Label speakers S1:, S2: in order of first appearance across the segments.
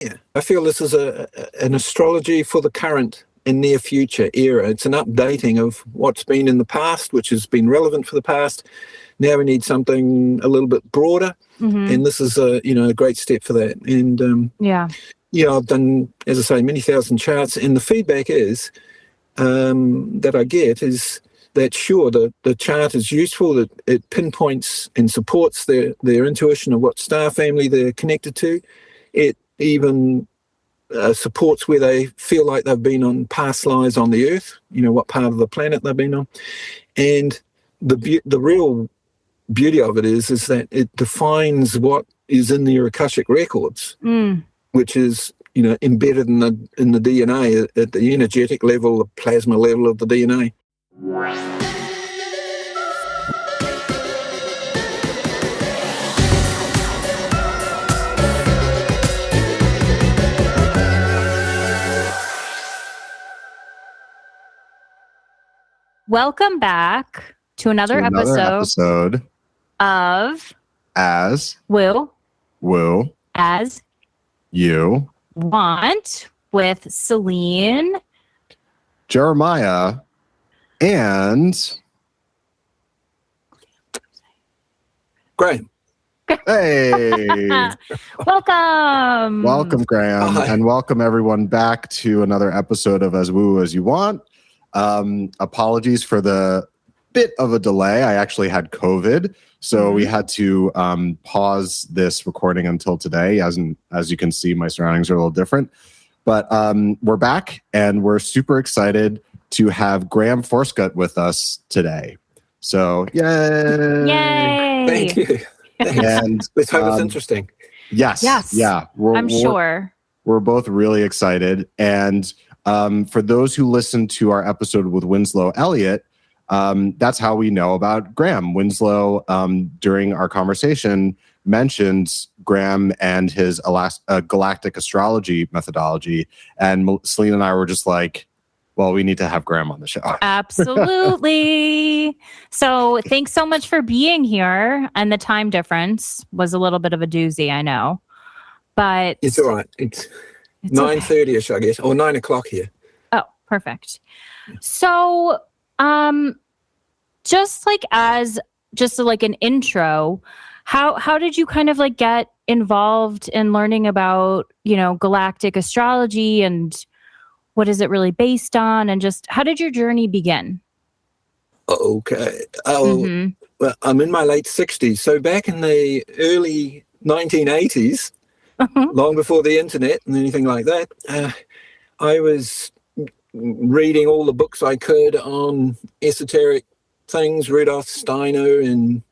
S1: Yeah, I feel this is an astrology for the current and near future era. It's an updating of what's been in the past, which has been relevant for the past. Now we need something a little bit broader, and this is a great step for that. And I've done, as I say, many thousand charts, and the feedback is that I get is that sure, the chart is useful, that it pinpoints and supports their intuition of what star family they're connected to. It even supports where they feel like they've been on past lives on the Earth, what part of the planet they've been on. And the real beauty of it is that it defines what is in your Akashic records, which is embedded in the DNA at the energetic level, the plasma level of the DNA.
S2: Welcome back to another episode of
S3: As
S2: Will
S3: As You
S2: Want with Celine
S3: Jeremiah and
S1: Graham.
S3: Hey.
S2: Welcome,
S3: Graham.
S1: Hi.
S3: And welcome everyone back to another episode of As Woo As You Want. Apologies for the bit of a delay. I actually had COVID, so we had to pause this recording until today. As you can see, my surroundings are a little different. But we're back, and we're super excited to have Grayham Forscutt with us today. So,
S2: Yay!
S1: Thank you.
S3: And
S1: Let's hope it's interesting.
S3: Yes. Yeah.
S2: I'm sure.
S3: We're both really excited. And for those who listened to our episode with Winslow Elliott, that's how we know about Graham. Winslow, during our conversation, mentioned Graham and his Galactic Astrology methodology. And Celine and I were just like, well, we need to have Graham on the show.
S2: Absolutely. So thanks so much for being here. And the time difference was a little bit of a doozy, I know. But
S1: It's all right. It's 9:30ish, I guess, or 9 o'clock here.
S2: Oh, perfect. So, just like an intro, how did you kind of like get involved in learning about, galactic astrology and what is it really based on, and just how did your journey begin?
S1: Okay. Well, I'm in my late 60s. So back in the early 1980s, long before the internet and anything like that, I was reading all the books I could on esoteric things, Rudolf Steiner and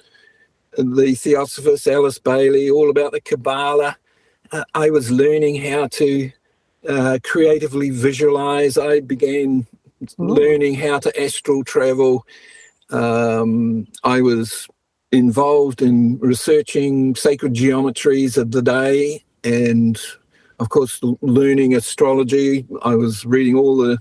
S1: the Theosophists, Alice Bailey, all about the Kabbalah. I was learning how to creatively visualize. I began learning how to astral travel. I was involved in researching sacred geometries of the day and, of course, learning astrology. I was reading all the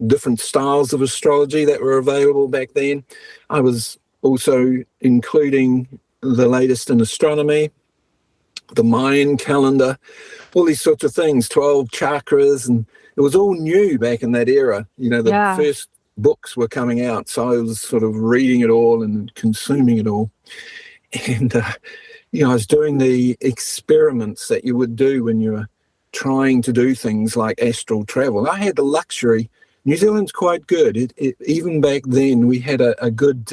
S1: different styles of astrology that were available back then. I was also including the latest in astronomy, the Mayan calendar, all these sorts of things, 12 chakras, and it was all new back in that era. The first books were coming out, so I was sort of reading it all and consuming it all. And, I was doing the experiments that you would do when you were trying to do things like astral travel. I had the luxury. New Zealand's quite good. Even back then, we had a good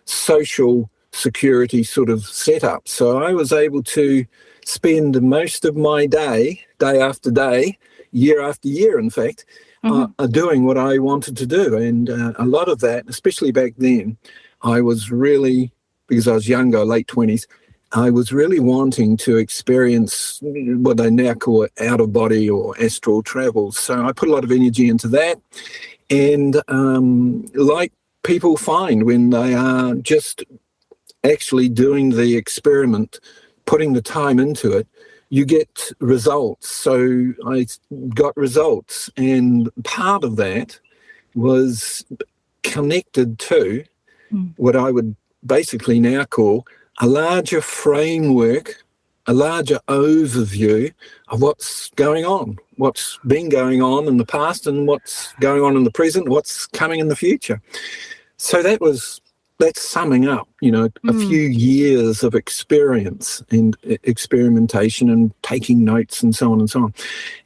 S1: social security sort of setup. So I was able to spend most of my day after day, year after year, in fact, doing what I wanted to do. And a lot of that, especially back then, I was really, because I was younger, late 20s, I was really wanting to experience what they now call out-of-body or astral travel. So I put a lot of energy into that. And like people find when they are just actually doing the experiment, putting the time into it, you get results. So I got results. And part of that was connected to what I would basically now call a larger framework a larger overview of what's going on, what's been going on in the past and what's going on in the present, what's coming in the future. So that's summing up, a few years of experience and experimentation and taking notes and so on and so on.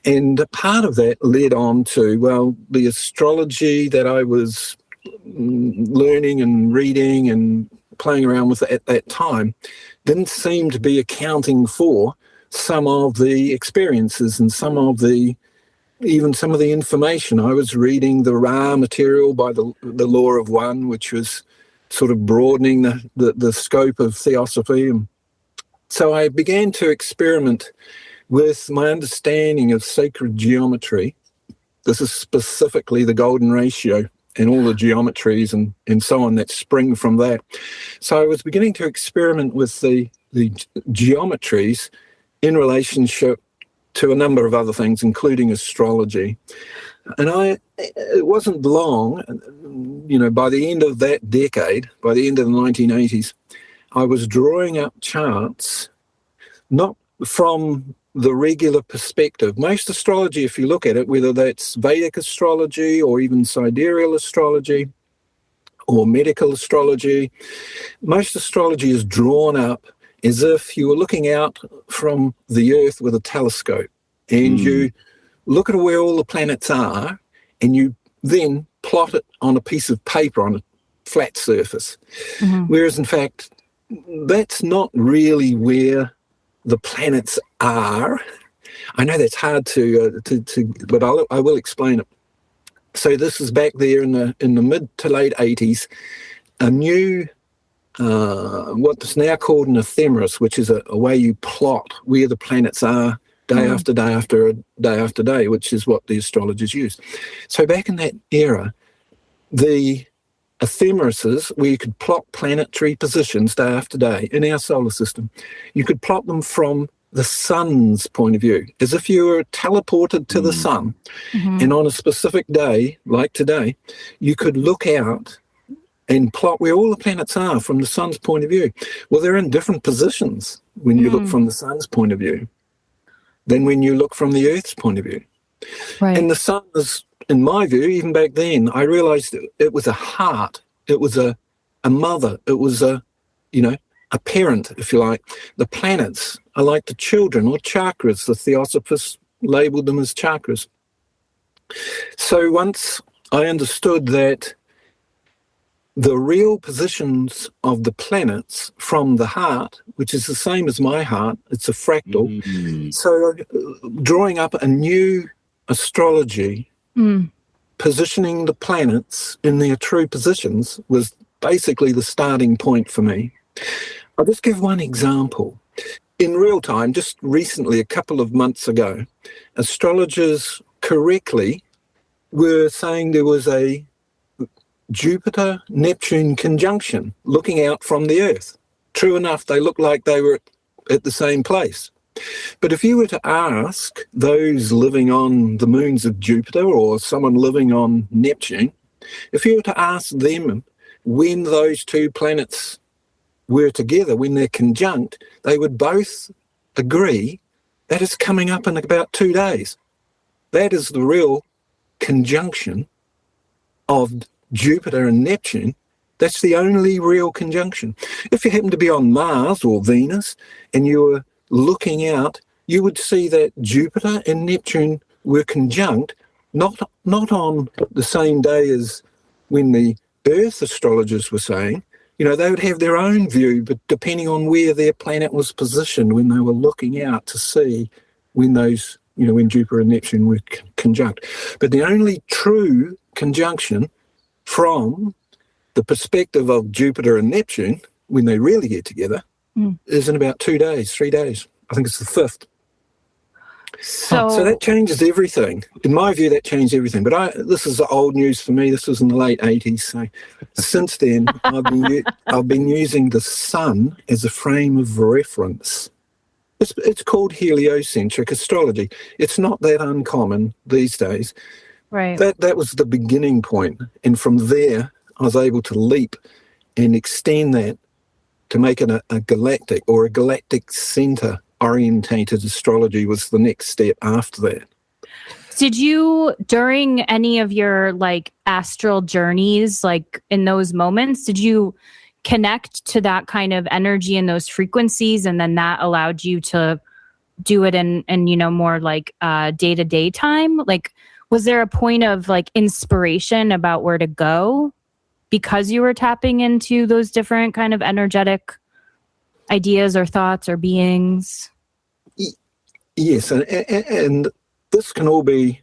S1: And a part of that led on to, the astrology that I was learning and reading and playing around with at that time didn't seem to be accounting for some of the experiences and some of the information. I was reading the Ra material by the Law of One, which was sort of broadening the scope of theosophy. And so I began to experiment with my understanding of sacred geometry. This is specifically the golden ratio and all the geometries and so on that spring from that. So I was beginning to experiment with the geometries in relationship to a number of other things, including astrology. And it wasn't long, by the end of that decade, by the end of the 1980s, I was drawing up charts, not from the regular perspective. Most astrology, if you look at it, whether that's Vedic astrology or even sidereal astrology or medical astrology, most astrology is drawn up as if you were looking out from the Earth with a telescope and you look at where all the planets are and you then plot it on a piece of paper on a flat surface. Whereas, in fact, that's not really where the planets are. I know that's hard to but I will explain it. So this is back there in the mid to late 80s, a new what's now called an ephemeris, which is a way you plot where the planets are day after day after day after day, which is what the astrologers use. So back in that era, the ephemerises, where you could plot planetary positions day after day in our solar system, you could plot them from the sun's point of view, as if you were teleported to the sun. And on a specific day, like today, you could look out and plot where all the planets are from the sun's point of view. Well, they're in different positions when you look from the sun's point of view than when you look from the Earth's point of view.
S2: Right.
S1: And the sun is, in my view, even back then, I realized it was a heart. It was a mother. It was a parent, if you like. The planets are like the children or chakras. The theosophists labeled them as chakras. So once I understood that the real positions of the planets from the heart, which is the same as my heart, it's a fractal. So drawing up a new astrology, positioning the planets in their true positions was basically the starting point for me. I'll just give one example. In real time, just recently, a couple of months ago, astrologers correctly were saying there was a Jupiter-Neptune conjunction looking out from the Earth. True enough, they looked like they were at the same place. But if you were to ask those living on the moons of Jupiter or someone living on Neptune, if you were to ask them when those two planets were together, when they're conjunct, they would both agree that it's coming up in about 2 days. That is the real conjunction of Jupiter and Neptune. That's the only real conjunction. If you happen to be on Mars or Venus and you were looking out, you would see that Jupiter and Neptune were conjunct, not on the same day as when the Earth astrologers were saying. They would have their own view, but depending on where their planet was positioned when they were looking out to see when those, when Jupiter and Neptune were conjunct. But the only true conjunction from the perspective of Jupiter and Neptune, when they really get together, is in about 2 days, 3 days. I think it's the 5th. So that changes everything. In my view, that changed everything. But this is old news for me. This was in the late 80s. So since then, I've been using the sun as a frame of reference. It's called heliocentric astrology. It's not that uncommon these days.
S2: Right.
S1: That was the beginning point. And from there, I was able to leap and extend that to make it a galactic or a galactic center orientated astrology was the next step after that.
S2: Did you, during any of your like astral journeys, like in those moments, did you connect to that kind of energy and those frequencies, and then that allowed you to do it in more like day-to-day time? Like, was there a point of like inspiration about where to go because you were tapping into those different kind of energetic ideas or thoughts or beings?
S1: Yes, and this can all be,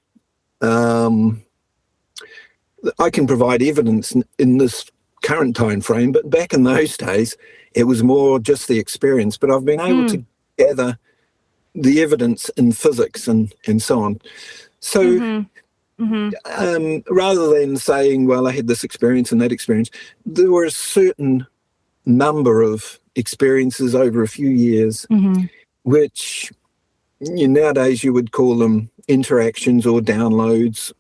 S1: I can provide evidence in this current time frame, but back in those days, it was more just the experience. But I've been able to gather the evidence in physics and so on. So rather than saying, well, I had this experience and that experience, there were a certain number of experiences over a few years, which nowadays you would call them interactions or downloads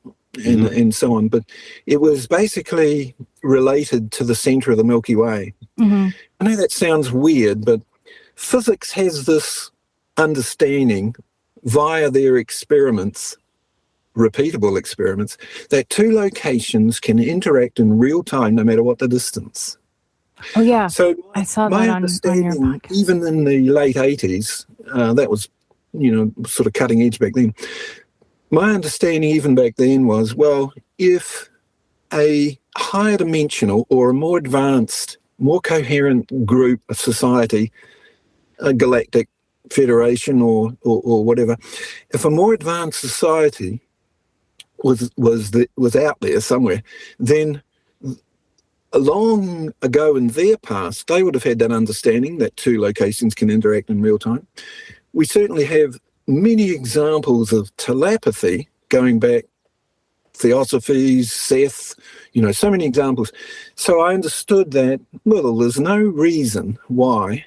S1: and so on. But it was basically related to the center of the Milky Way. I know that sounds weird, but physics has this understanding via their experiments, repeatable experiments, that two locations can interact in real time no matter what the distance.
S2: Oh, yeah.
S1: So
S2: I saw
S1: my
S2: that on
S1: understanding,
S2: your podcast.
S1: even in the late 80s, that was, sort of cutting edge back then. My understanding even back then was, well, if a higher dimensional or a more advanced, more coherent group of society, a galactic federation or whatever, if a more advanced society was out there somewhere, then long ago in their past, they would have had that understanding that two locations can interact in real time. We certainly have many examples of telepathy going back, Theosophies, Seth, so many examples. So I understood that, well, there's no reason why,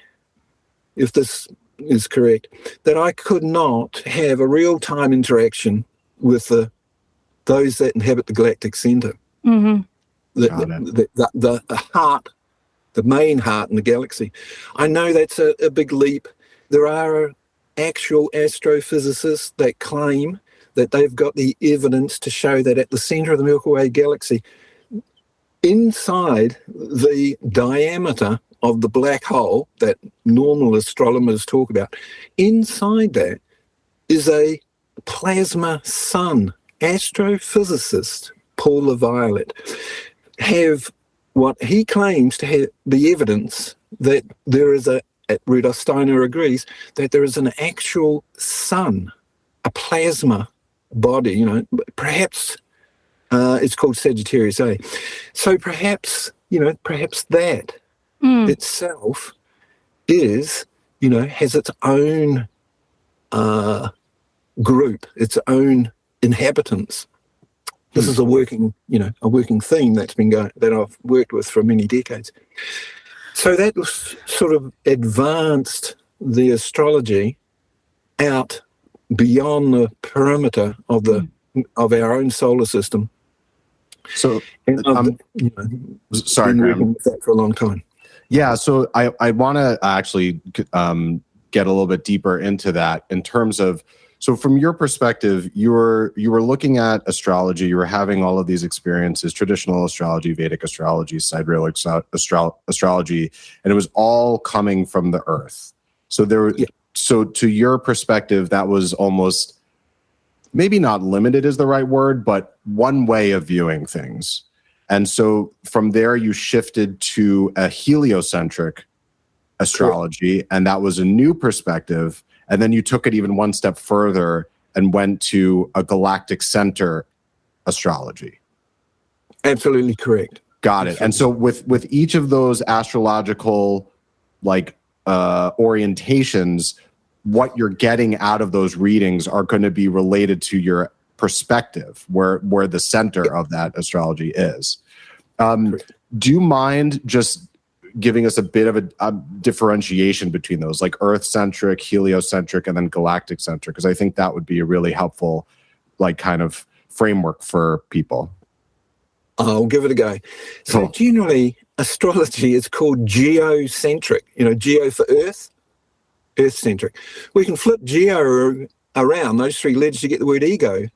S1: if this is correct, that I could not have a real-time interaction with those that inhabit the galactic center. The heart, the main heart in the galaxy. I know that's a big leap. There are actual astrophysicists that claim that they've got the evidence to show that at the center of the Milky Way galaxy, inside the diameter of the black hole that normal astronomers talk about, inside that is a plasma sun. Astrophysicist Paul LaViolette have what he claims to have the evidence that there is Rudolf Steiner agrees, that there is an actual sun, a plasma body, perhaps it's called Sagittarius A. So perhaps that itself is, has its own group, its own inhabitants. This is a working theme that's been going, that I've worked with for many decades. So that sort of advanced the astrology out beyond the perimeter of our own solar system.
S3: So,
S1: sorry, Graham, with that for a long time.
S3: Yeah, so I want to actually get a little bit deeper into that in terms of. So from your perspective, you were looking at astrology, you were having all of these experiences, traditional astrology, Vedic astrology, sidereal astrology, and it was all coming from the earth. So so to your perspective, that was almost, maybe not limited is the right word, but one way of viewing things. And so from there, you shifted to a heliocentric astrology, and that was a new perspective. And then you took it even one step further and went to a galactic center astrology.
S1: Absolutely correct.
S3: Got it. And so with each of those astrological orientations, what you're getting out of those readings are going to be related to your perspective, where the center of that astrology is. Do you mind just giving us a bit of a differentiation between those, like Earth-centric, heliocentric, and then galactic-centric? Because I think that would be a really helpful, kind of framework for people.
S1: I'll give it a go. So generally, astrology is called geocentric. Geo for Earth, earth-centric. We can flip geo around, those three letters, to get the word ego.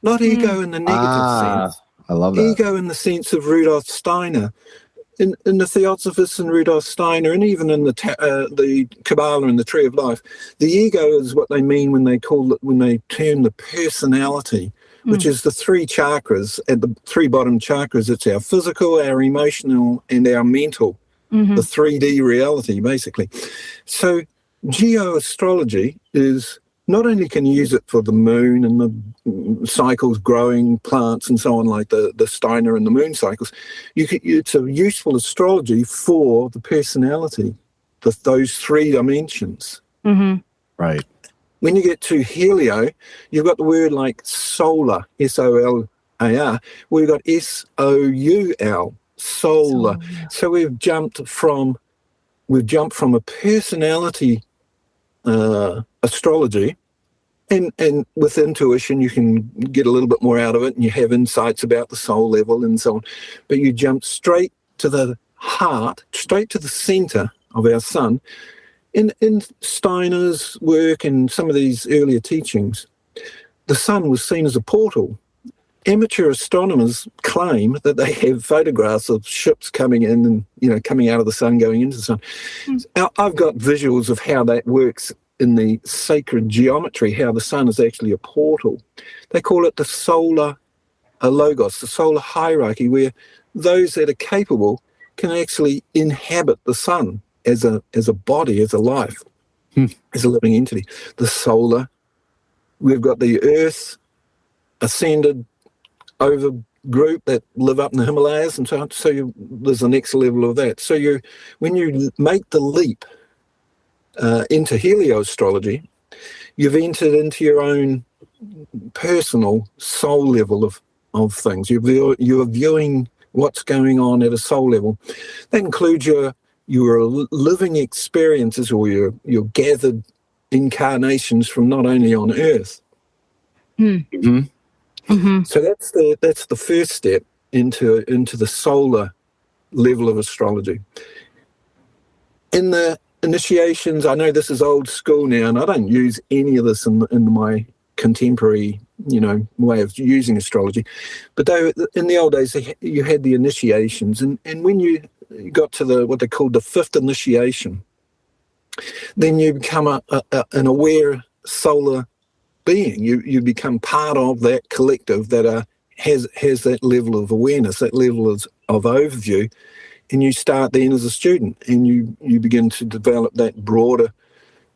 S1: Not ego in the negative sense.
S3: I love that.
S1: Ego in the sense of Rudolf Steiner. In the Theosophists and Rudolf Steiner, and even in the Kabbalah and the Tree of Life, the ego is what they mean when they term the personality, which is the three chakras. At the three bottom chakras, it's our physical, our emotional, and our mental, the 3D reality, basically. So geoastrology is, not only can you use it for the moon and the cycles, growing plants and so on, like the Steiner and the moon cycles, it's a useful astrology for the personality, those three dimensions.
S3: Right.
S1: When you get to helio, you've got the word like solar, S-O-L-A-R, we've got S-O-U-L, solar. So we've jumped from a personality astrology, and with intuition you can get a little bit more out of it, and you have insights about the soul level and so on, but you jump straight to the heart, straight to the center of our sun. In Steiner's work and some of these earlier teachings, the sun was seen as a portal. Amateur astronomers claim that they have photographs of ships coming in and, coming out of the sun, going into the sun. I've got visuals of how that works in the sacred geometry, how the sun is actually a portal. They call it the solar logos, the solar hierarchy, where those that are capable can actually inhabit the sun as a body, as a life, as a living entity. The solar, we've got the earth, ascended over group that live up in the Himalayas and so on. So there's the next level of that. So when you make the leap into helioastrology, you've entered into your own personal soul level of things. You're viewing what's going on at a soul level. That includes your living experiences, or your gathered incarnations from not only on Earth. So that's the first step into the solar level of astrology. In the initiations, I know this is old school now, and I don't use any of this in my contemporary, way of using astrology. But in the old days, you had the initiations, and when you got to what they called the fifth initiation, then you become an aware solar being. You become part of that collective that has that level of awareness, that level of overview, and you start then as a student, and you begin to develop that broader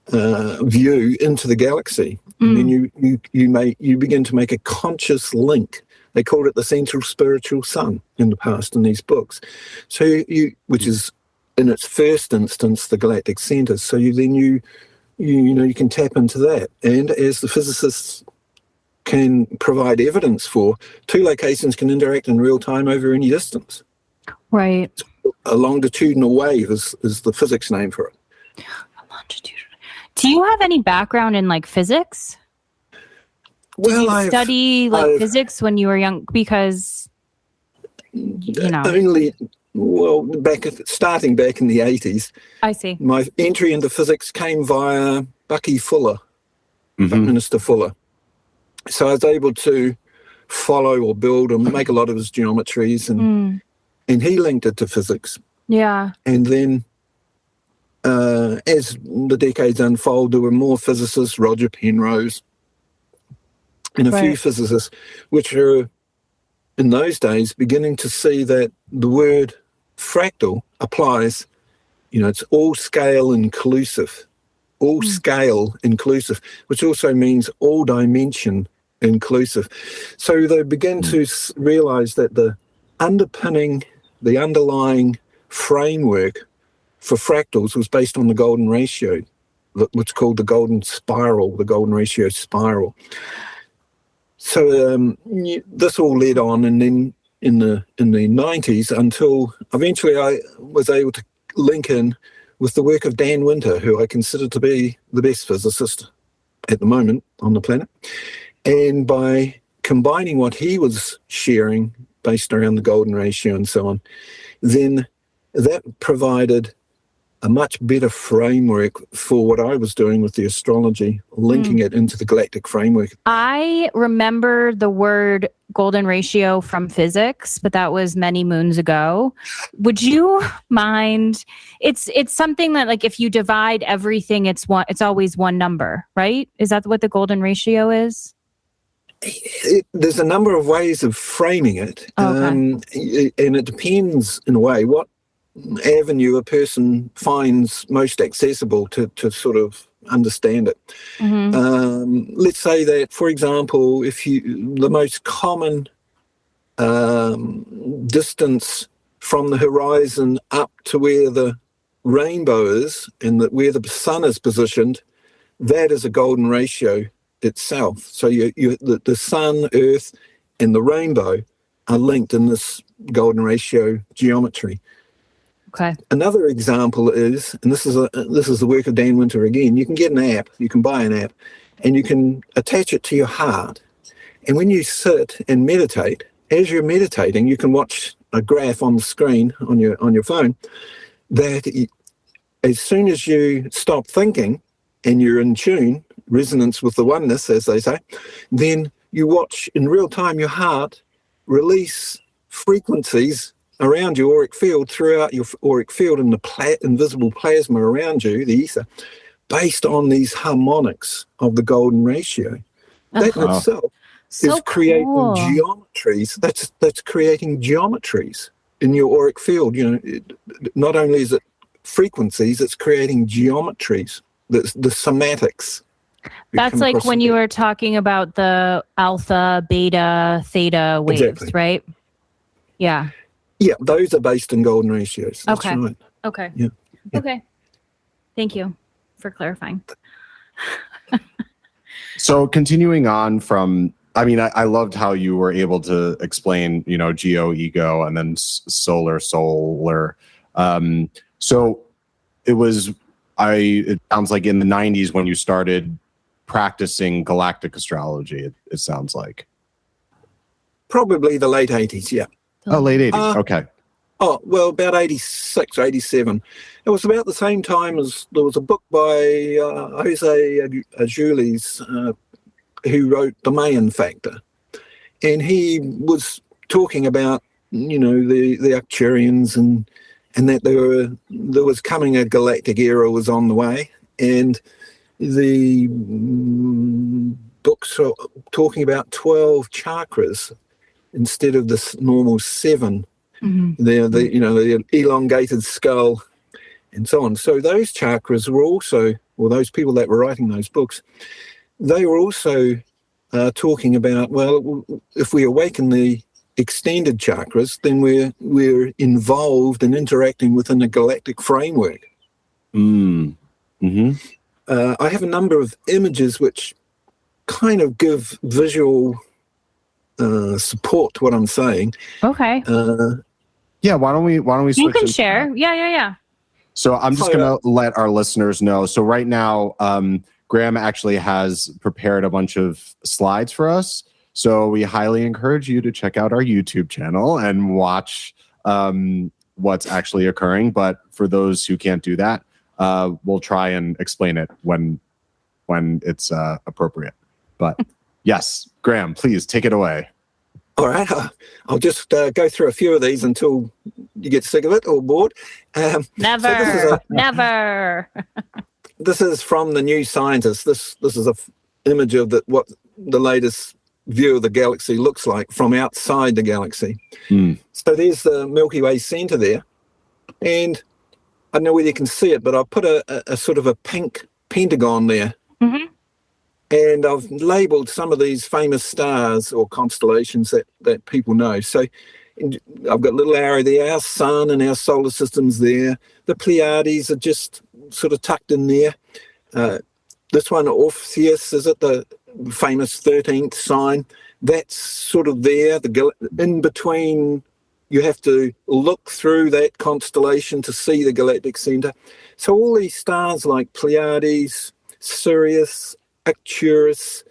S1: view into the galaxy. And then you begin to make a conscious link. They called it the central spiritual sun in the past in these books. So which is in its first instance the galactic center. So you can tap into that. And as the physicists can provide evidence for, two locations can interact in real time over any distance.
S2: Right.
S1: A longitudinal wave is the physics name for it.
S2: A longitudinal. Do you have any background in physics? Did you study physics when you were young? Because starting back in the 80s. I see. My entry into physics came via Bucky Fuller, Minister Fuller. So I was able to follow or build and make a lot of his geometries, and he linked it to physics. Yeah. And then as the decades unfold, there were more physicists, Roger Penrose, and a few physicists, which are in those days beginning to see that the word fractal applies, it's all scale inclusive, which also means all dimension inclusive. So they begin to realize that the underlying framework for fractals was based on the golden ratio, what's called the golden ratio spiral. So this all led on, and then in the 90s, until eventually I was able to link in with the work of Dan Winter, who I consider to be the best physicist at the moment on the planet. And by combining what he was sharing based around the golden ratio and so on, then that provided
S1: a much better framework for what I was doing with the astrology, linking it into the galactic framework.
S2: I remember the word golden ratio from physics, but that was many moons ago. Would you mind? It's something that, like, if you divide everything, it's always one number, right? Is that what the golden ratio is?
S1: There's a number of ways of framing it, and it depends in a way what avenue a person finds most accessible to sort of understand it. Let's say that, for example, the most common distance from the horizon up to where the rainbow is and where the sun is positioned, that is a golden ratio itself. So the sun, earth, and the rainbow are linked in this golden ratio geometry.
S2: Okay.
S1: Another example is, and this is the work of Dan Winter again, you can get an app, you can buy an app, and you can attach it to your heart. And when you sit and meditate, as you're meditating, you can watch a graph on the screen on your phone that as soon as you stop thinking and you're in tune, resonance with the oneness, as they say, then you watch in real time your heart release frequencies around your auric field, throughout your auric field, and the invisible plasma around you, the ether, based on these harmonics of the golden ratio. That in itself is creating geometries. That's creating geometries in your auric field. Not only is it frequencies, it's creating geometries. The somatics.
S2: That's like when you were talking about the alpha, beta, theta waves,
S1: exactly.
S2: Right? Yeah.
S1: Yeah, those are based in golden ratios. That's right.
S2: Okay.
S1: Yeah.
S2: Okay. Thank you for clarifying.
S3: So continuing on from, I loved how you were able to explain, geo, ego, and then solar. So it sounds like in the 90s when you started practicing galactic astrology, it sounds like.
S1: Probably the late 80s, yeah.
S3: Oh, late 80s, okay.
S1: Oh, well, about 86, 87. It was about the same time as there was a book by Jose Azulis who wrote The Mayan Factor. And he was talking about, the Arcturians and that there was coming a galactic era was on the way. And the books are talking about 12 chakras instead of this normal 7. The elongated skull and so on. So those chakras were also, or those people that were writing those books, they were also talking about, well, if we awaken the extended chakras, then we're involved in interacting within a galactic framework. I have a number of images which kind of give visual support to what I'm saying.
S2: Okay.
S3: Yeah, why don't we switch?
S2: You can share. Yeah.
S3: So I'm just going to let our listeners know. So right now, Graham actually has prepared a bunch of slides for us. So we highly encourage you to check out our YouTube channel and watch what's actually occurring. But for those who can't do that, we'll try and explain it when it's appropriate. But yes, Graham, please take it away.
S1: All right, I'll just go through a few of these until you get sick of it or bored.
S2: Never.
S1: This is from the New Scientist. This is a image of what the latest view of the galaxy looks like from outside the galaxy. So there's the Milky Way center there, and I don't know whether you can see it, but I've put a sort of a pink pentagon there. And I've labelled some of these famous stars or constellations that people know. So I've got a little arrow there, our sun and our solar system's there. The Pleiades are just sort of tucked in there. This one, Orpheus, is it the famous 13th sign? That's sort of there. In between, you have to look through that constellation to see the galactic centre. So all these stars like Pleiades, Sirius, Arcturus,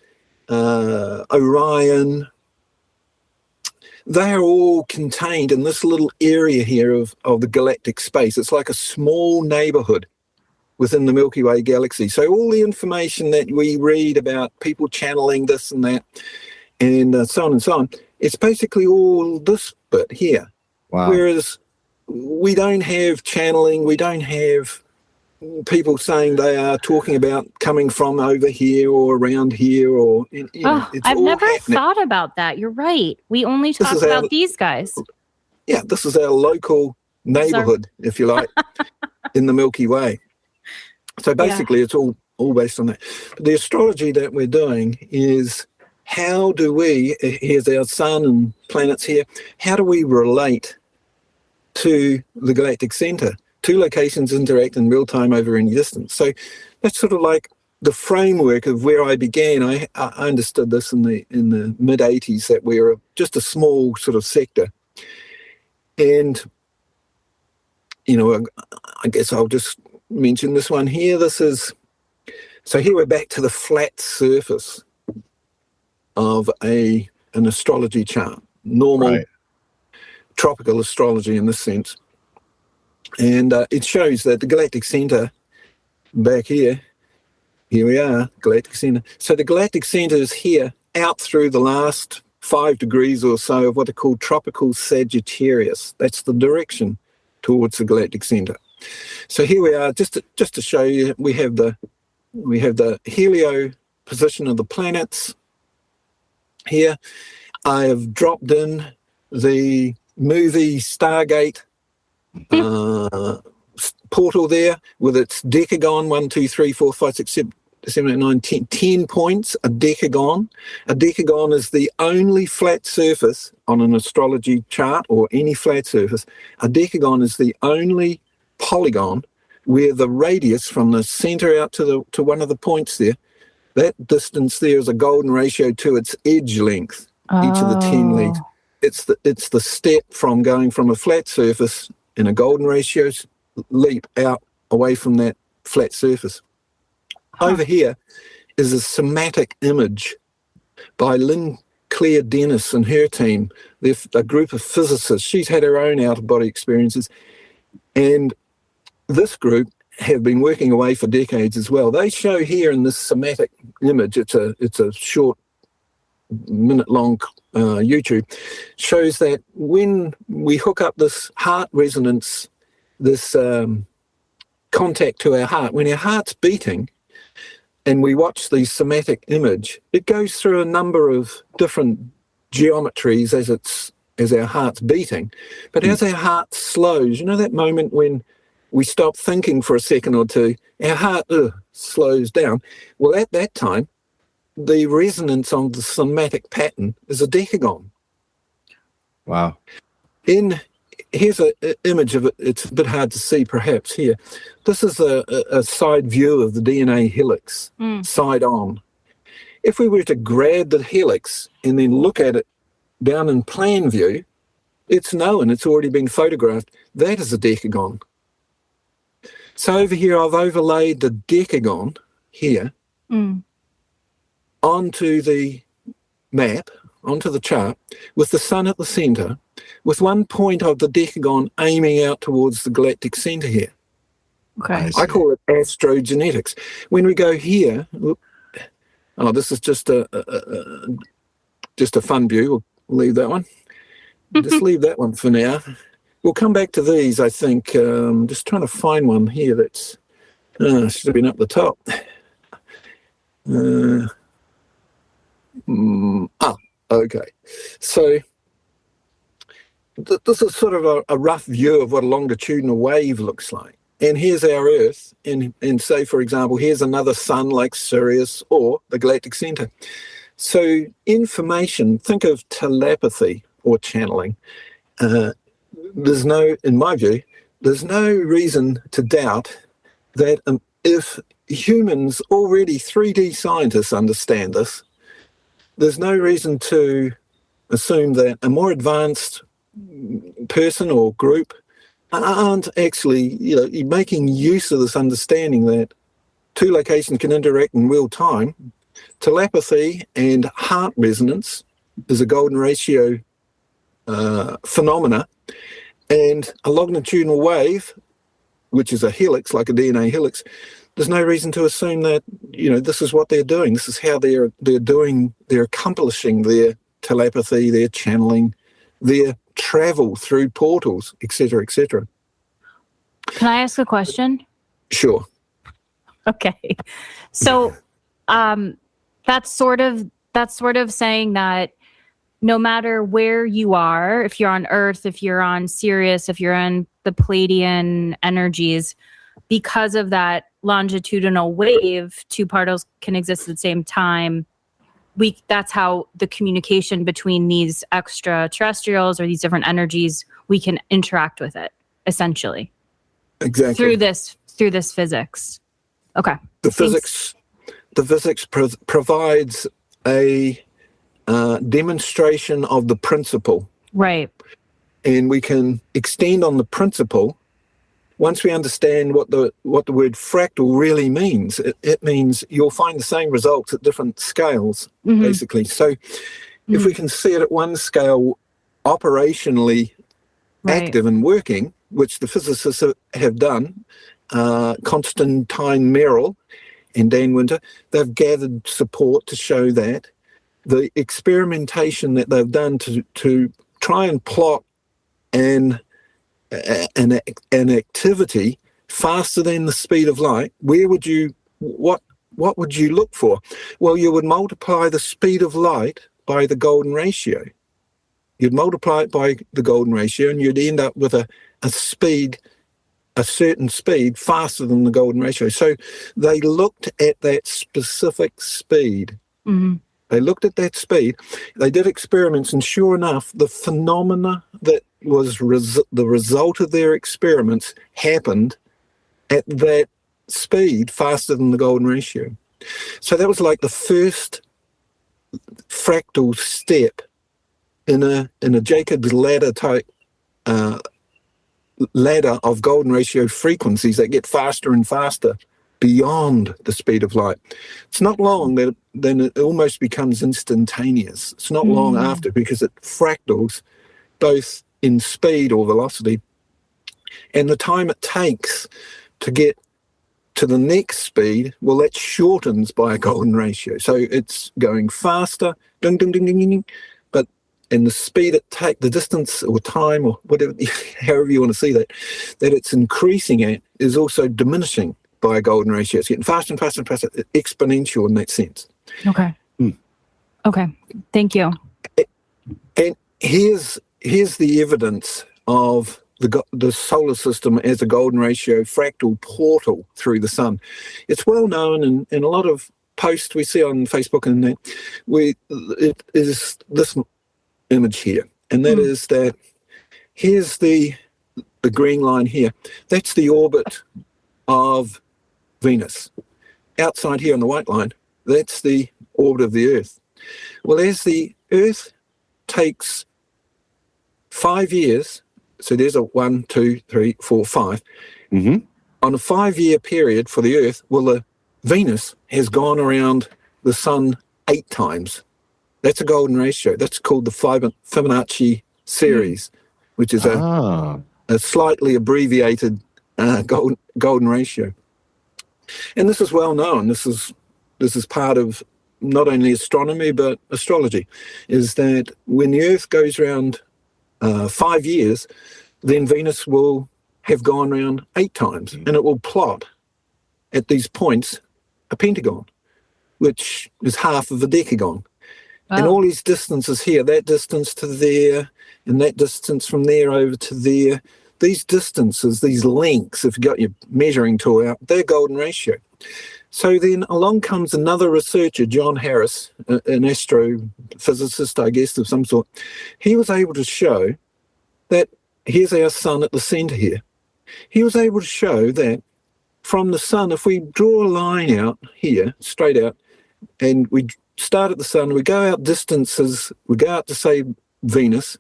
S1: Orion, they are all contained in this little area here of the galactic space. It's like a small neighborhood within the Milky Way galaxy. So all the information that we read about people channeling this and that, and so on and so on, it's basically all this bit here.
S3: Wow.
S1: Whereas we don't have channeling, we don't have people saying they are talking about coming from over here or around here, or
S2: I've never thought about that. You're right. We only talk about these guys.
S1: Yeah, this is our local neighborhood, if you like, in the Milky Way. So basically, it's all based on that. But the astrology that we're doing is, how do we, here's our sun and planets here, how do we relate to the galactic center? Two locations interact in real time over any distance. So that's sort of like the framework of where I began. I understood this in the mid 80s, that we were just a small sort of sector. And, you know, I guess I'll just mention this one here. So here we're back to the flat surface of an astrology chart, normal tropical astrology in this sense. And it shows that the galactic center back here we are, galactic center. So the galactic center is here out through the last 5 degrees or so of what are called tropical Sagittarius. That's the direction towards the galactic center. So here we are, just to show you, we have the helio position of the planets here. I have dropped in the movie Stargate portal there with its decagon, 1, 2, 3, 4, 5, 6, 7, 8, 9, 10 points, a decagon. A decagon is the only flat surface on an astrology chart, or any flat surface. A decagon is the only polygon where the radius from the center out to one of the points there, that distance there is a golden ratio to its edge length, each of the 10 legs. It's the step from going from a flat surface in a golden ratio leap out away from that flat surface. Over here is a somatic image by Lynn Claire Dennis and her team. They're a group of physicists. She's had her own out-of-body experiences. And this group have been working away for decades as well. They show here in this somatic image, it's a short minute-long YouTube, shows that when we hook up this heart resonance, this contact to our heart, when our heart's beating and we watch the somatic image, it goes through a number of different geometries as our heart's beating. But as our heart slows, you know that moment when we stop thinking for a second or two, our heart slows down. Well, at that time, the resonance on the somatic pattern is a decagon.
S3: Wow.
S1: Here's an image of it. It's a bit hard to see perhaps here. This is a side view of the DNA helix, side on. If we were to grab the helix and then look at it down in plan view, it's known, it's already been photographed. That is a decagon. So over here, I've overlaid the decagon here onto the map, onto the chart, with the sun at the center, with one point of the decagon aiming out towards the galactic center here.
S2: Okay.
S1: I call it astrogenetics. When we go here, this is just a fun view. We'll leave that one. Just leave that one for now. We'll come back to these, I think. Just trying to find one here that's should have been up the top. Okay. So this is sort of a rough view of what a longitudinal wave looks like. And here's our Earth, and say, for example, here's another sun like Sirius or the galactic center. So information, think of telepathy or channeling. In my view, there's no reason to doubt that if humans, already 3D scientists understand this, there's no reason to assume that a more advanced person or group aren't actually, making use of this understanding that two locations can interact in real time. Telepathy and heart resonance is a golden ratio phenomena, and a longitudinal wave, which is a helix, like a DNA helix, there's no reason to assume that, this is what they're doing. This is how they're accomplishing their telepathy, their channeling, their travel through portals, etc., etc.
S2: Can I ask a question?
S1: Sure.
S2: Okay. So that's sort of saying that no matter where you are, if you're on Earth, if you're on Sirius, if you're in the Palladian energies, because of that longitudinal wave, two particles can exist at the same time. That's how the communication between these extraterrestrials or these different energies, we can interact with it, essentially.
S1: Exactly.
S2: Through this physics. Okay.
S1: The physics provides a demonstration of the principle.
S2: Right.
S1: And we can extend on the principle once we understand what the word fractal really means. It means you'll find the same results at different scales, basically. So if we can see it at one scale operationally active and working, which the physicists have done, Constantine Merrill and Dan Winter, they've gathered support to show that. The experimentation that they've done to try and plot an activity faster than the speed of light, what would you look for? Well, you would multiply the speed of light by the golden ratio. You'd multiply it by the golden ratio, and you'd end up with a certain speed faster than the golden ratio. So they looked at that specific speed. They looked at that speed. They did experiments, and sure enough, the phenomena that was the result of their experiments happened at that speed faster than the golden ratio. So that was like the first fractal step in a Jacob's ladder type ladder of golden ratio frequencies that get faster and faster beyond the speed of light. It's not long then it almost becomes instantaneous. It's not long after, because it fractals both in speed or velocity, and the time it takes to get to the next speed, well, that shortens by a golden ratio. So it's going faster, ding, ding, ding, ding, ding, but in the speed it takes, the distance or time or whatever, however you want to see that it's increasing at is also diminishing by a golden ratio. It's getting faster and faster and faster, exponential in that sense.
S2: Okay. Okay. Thank you.
S1: And here's the evidence of the solar system as a golden ratio fractal portal through the sun. It's well known in a lot of posts we see on Facebook and that. It is this image here, and that is that here's the green line here. That's the orbit of Venus. Outside here on the white line, that's the orbit of the Earth. Well, as the Earth takes 5 years, so there's a 1, 2, 3, 4, 5. On a 5-year period for the Earth, well, the Venus has gone around the sun 8 times. That's a golden ratio. That's called the Fibonacci series, which is a slightly abbreviated golden ratio. And this is well known. This is part of not only astronomy but astrology, is that when the Earth goes around 5 years, then Venus will have gone around 8 times, and it will plot at these points a pentagon, which is half of a decagon. And all these distances here, that distance to there, and that distance from there over to there, these distances, these lengths, if you've got your measuring tool out, they're golden ratio. So then along comes another researcher, John Harris, an astrophysicist, I guess, of some sort. He was able to show that, here's our sun at the center here. He was able to show that from the sun, if we draw a line out here, straight out, and we start at the sun, we go out distances, we go out to, say, Venus,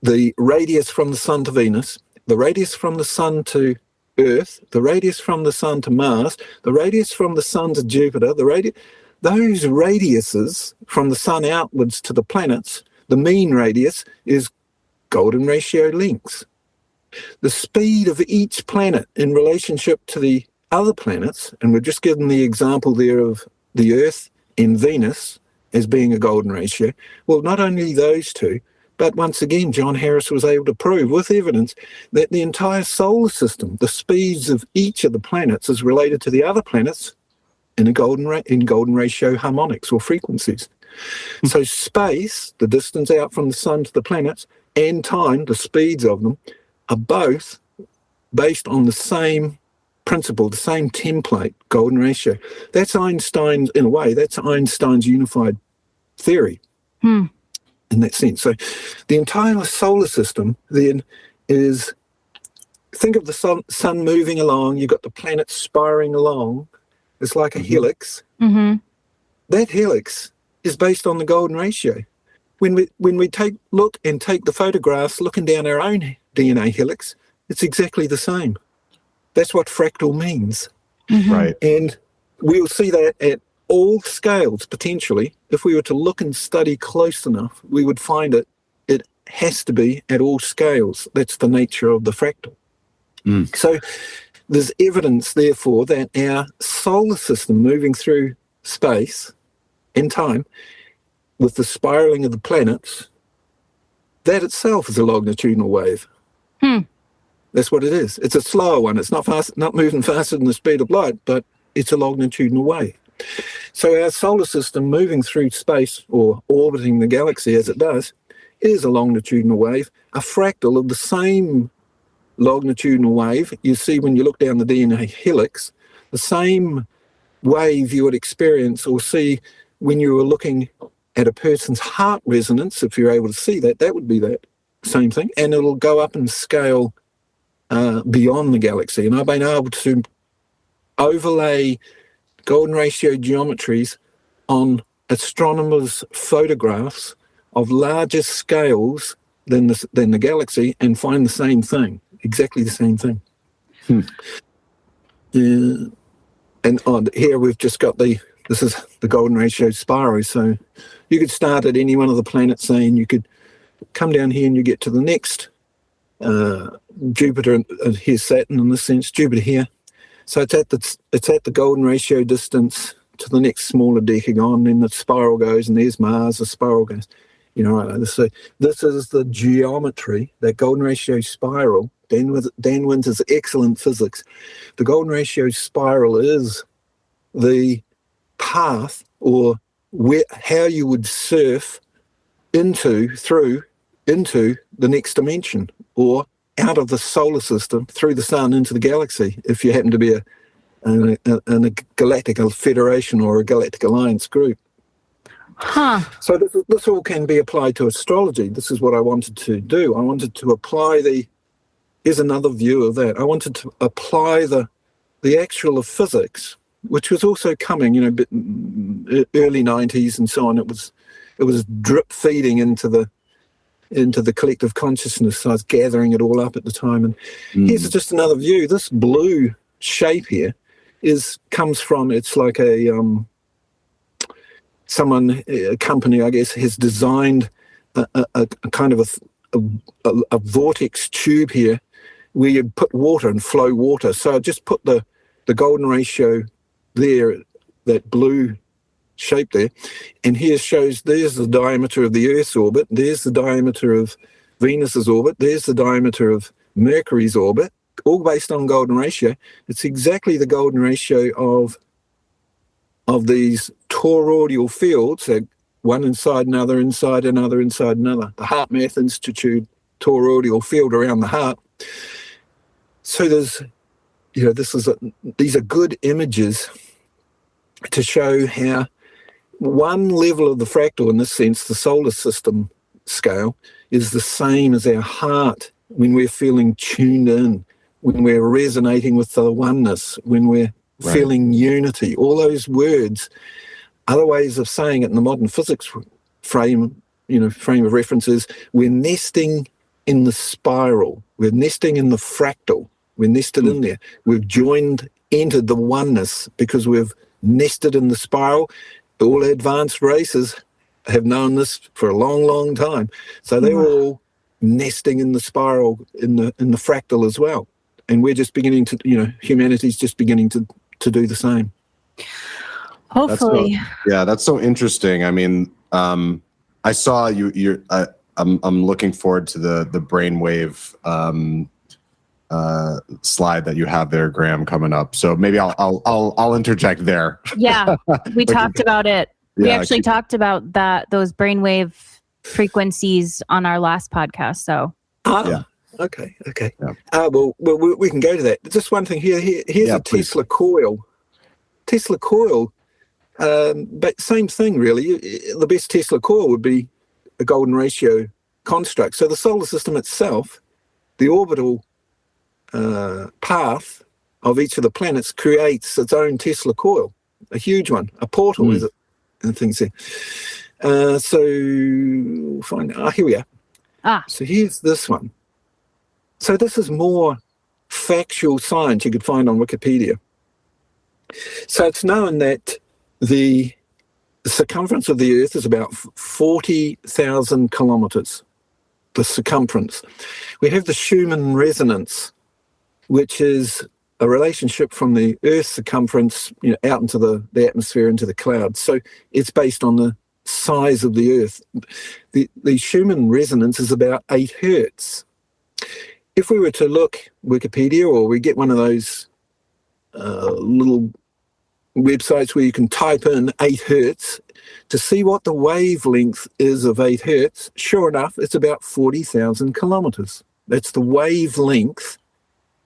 S1: the radius from the sun to Venus, the radius from the sun to Earth, the radius from the sun to Mars, the radius from the sun to Jupiter, those radiuses from the sun outwards to the planets, The mean radius is golden ratio lengths. The speed of each planet in relationship to the other planets, and we've just given the example there of the Earth and Venus as being a golden ratio. Well, not only those two, but once again, John Harris was able to prove with evidence that the entire solar system, the speeds of each of the planets is related to the other planets in golden ratio harmonics or frequencies. So space, the distance out from the sun to the planets, and time, the speeds of them, are both based on the same principle, the same template, golden ratio. That's Einstein's, in a way, that's Einstein's unified theory in that sense. So the entire solar system then is, think of the sun moving along, you've got the planets spiraling along, it's like a helix. That helix is based on the golden ratio. When we take the photographs looking down our own DNA helix, it's exactly the same. That's what fractal means.
S3: Right.
S1: And we'll see that at all scales, potentially. If we were to look and study close enough, we would find it has to be at all scales. That's the nature of the fractal. So there's evidence, therefore, that our solar system moving through space and time with the spiraling of the planets, that itself is a longitudinal wave. That's what it is. It's a slower one. It's not moving faster than the speed of light, but it's a longitudinal wave. So our solar system moving through space or orbiting the galaxy as it does is a longitudinal wave, a fractal of the same longitudinal wave you see when you look down the DNA helix, the same wave you would experience or see when you were looking at a person's heart resonance. If you're able to see that, that would be that same thing, and it'll go up in scale beyond the galaxy. And I've been able to overlay golden ratio geometries on astronomers' photographs of larger scales than the galaxy and find the same thing, exactly the same thing. And on here we've just got this is the golden ratio spiral. So you could start at any one of the planets, saying you could come down here and you get to the next Jupiter, and here's Saturn in this sense, Jupiter here. So it's at the golden ratio distance to the next smaller decagon, then the spiral goes, and there's Mars, the spiral goes. So this is the geometry, that golden ratio spiral. Dan Winter's excellent physics. The golden ratio spiral is the path, or how you would surf into the next dimension, or out of the solar system through the sun into the galaxy, if you happen to be in a galactic federation or a galactic alliance group. So this all can be applied to astrology. This is what I wanted to do. I wanted to apply here's another view of that. I wanted to apply the actual of physics, which was also coming, early 90s and so on. It was drip feeding into the collective consciousness. So I was gathering it all up at the time. And here's just another view. This blue shape here comes from, it's like a company, I guess, has designed a kind of a vortex tube here where you put water and flow water. So I just put the golden ratio there, that blue shape there, and here shows there's the diameter of the Earth's orbit, there's the diameter of Venus's orbit, there's the diameter of Mercury's orbit, all based on golden ratio. It's exactly the golden ratio of these toroidal fields, one inside another, inside another, inside another. The Heart Math Institute toroidal field around the heart. So there's, these are good images to show how one level of the fractal, in this sense, the solar system scale, is the same as our heart when we're feeling tuned in, when we're resonating with the oneness, when we're feeling unity. All those words, other ways of saying it in the modern physics frame of reference is we're nesting in the spiral, we're nesting in the fractal, we're nested in there. We've entered the oneness because we've nested in the spiral. All advanced races have known this for a long, long time. So they're all nesting in the spiral, in the fractal as well. And we're just beginning to, humanity's just beginning to do the same.
S2: Hopefully.
S3: That's so interesting. I mean, I saw I'm looking forward to the brainwave slide that you have there, Graham, coming up. So maybe I'll interject there.
S2: Yeah, we talked about it. We actually talked about those brainwave frequencies on our last podcast. So.
S1: Okay. Yeah. Well, we can go to that. Just one thing here. Here's a please. Tesla coil. But same thing, really. The best Tesla coil would be a golden ratio construct. So the solar system itself, the orbital path of each of the planets creates its own Tesla coil, a huge one, a portal, is it? And things there. So here we are. So here's this one. So this is more factual science you could find on Wikipedia. So it's known that the circumference of the Earth is about 40,000 kilometers, the circumference. We have the Schumann resonance, which is a relationship from the Earth's circumference, out into the atmosphere, into the clouds. So it's based on the size of the Earth. The Schumann resonance is about 8 hertz. If we were to look Wikipedia, or we get one of those little websites where you can type in 8 hertz to see what the wavelength is of 8 hertz, sure enough, it's about 40,000 kilometers. That's the wavelength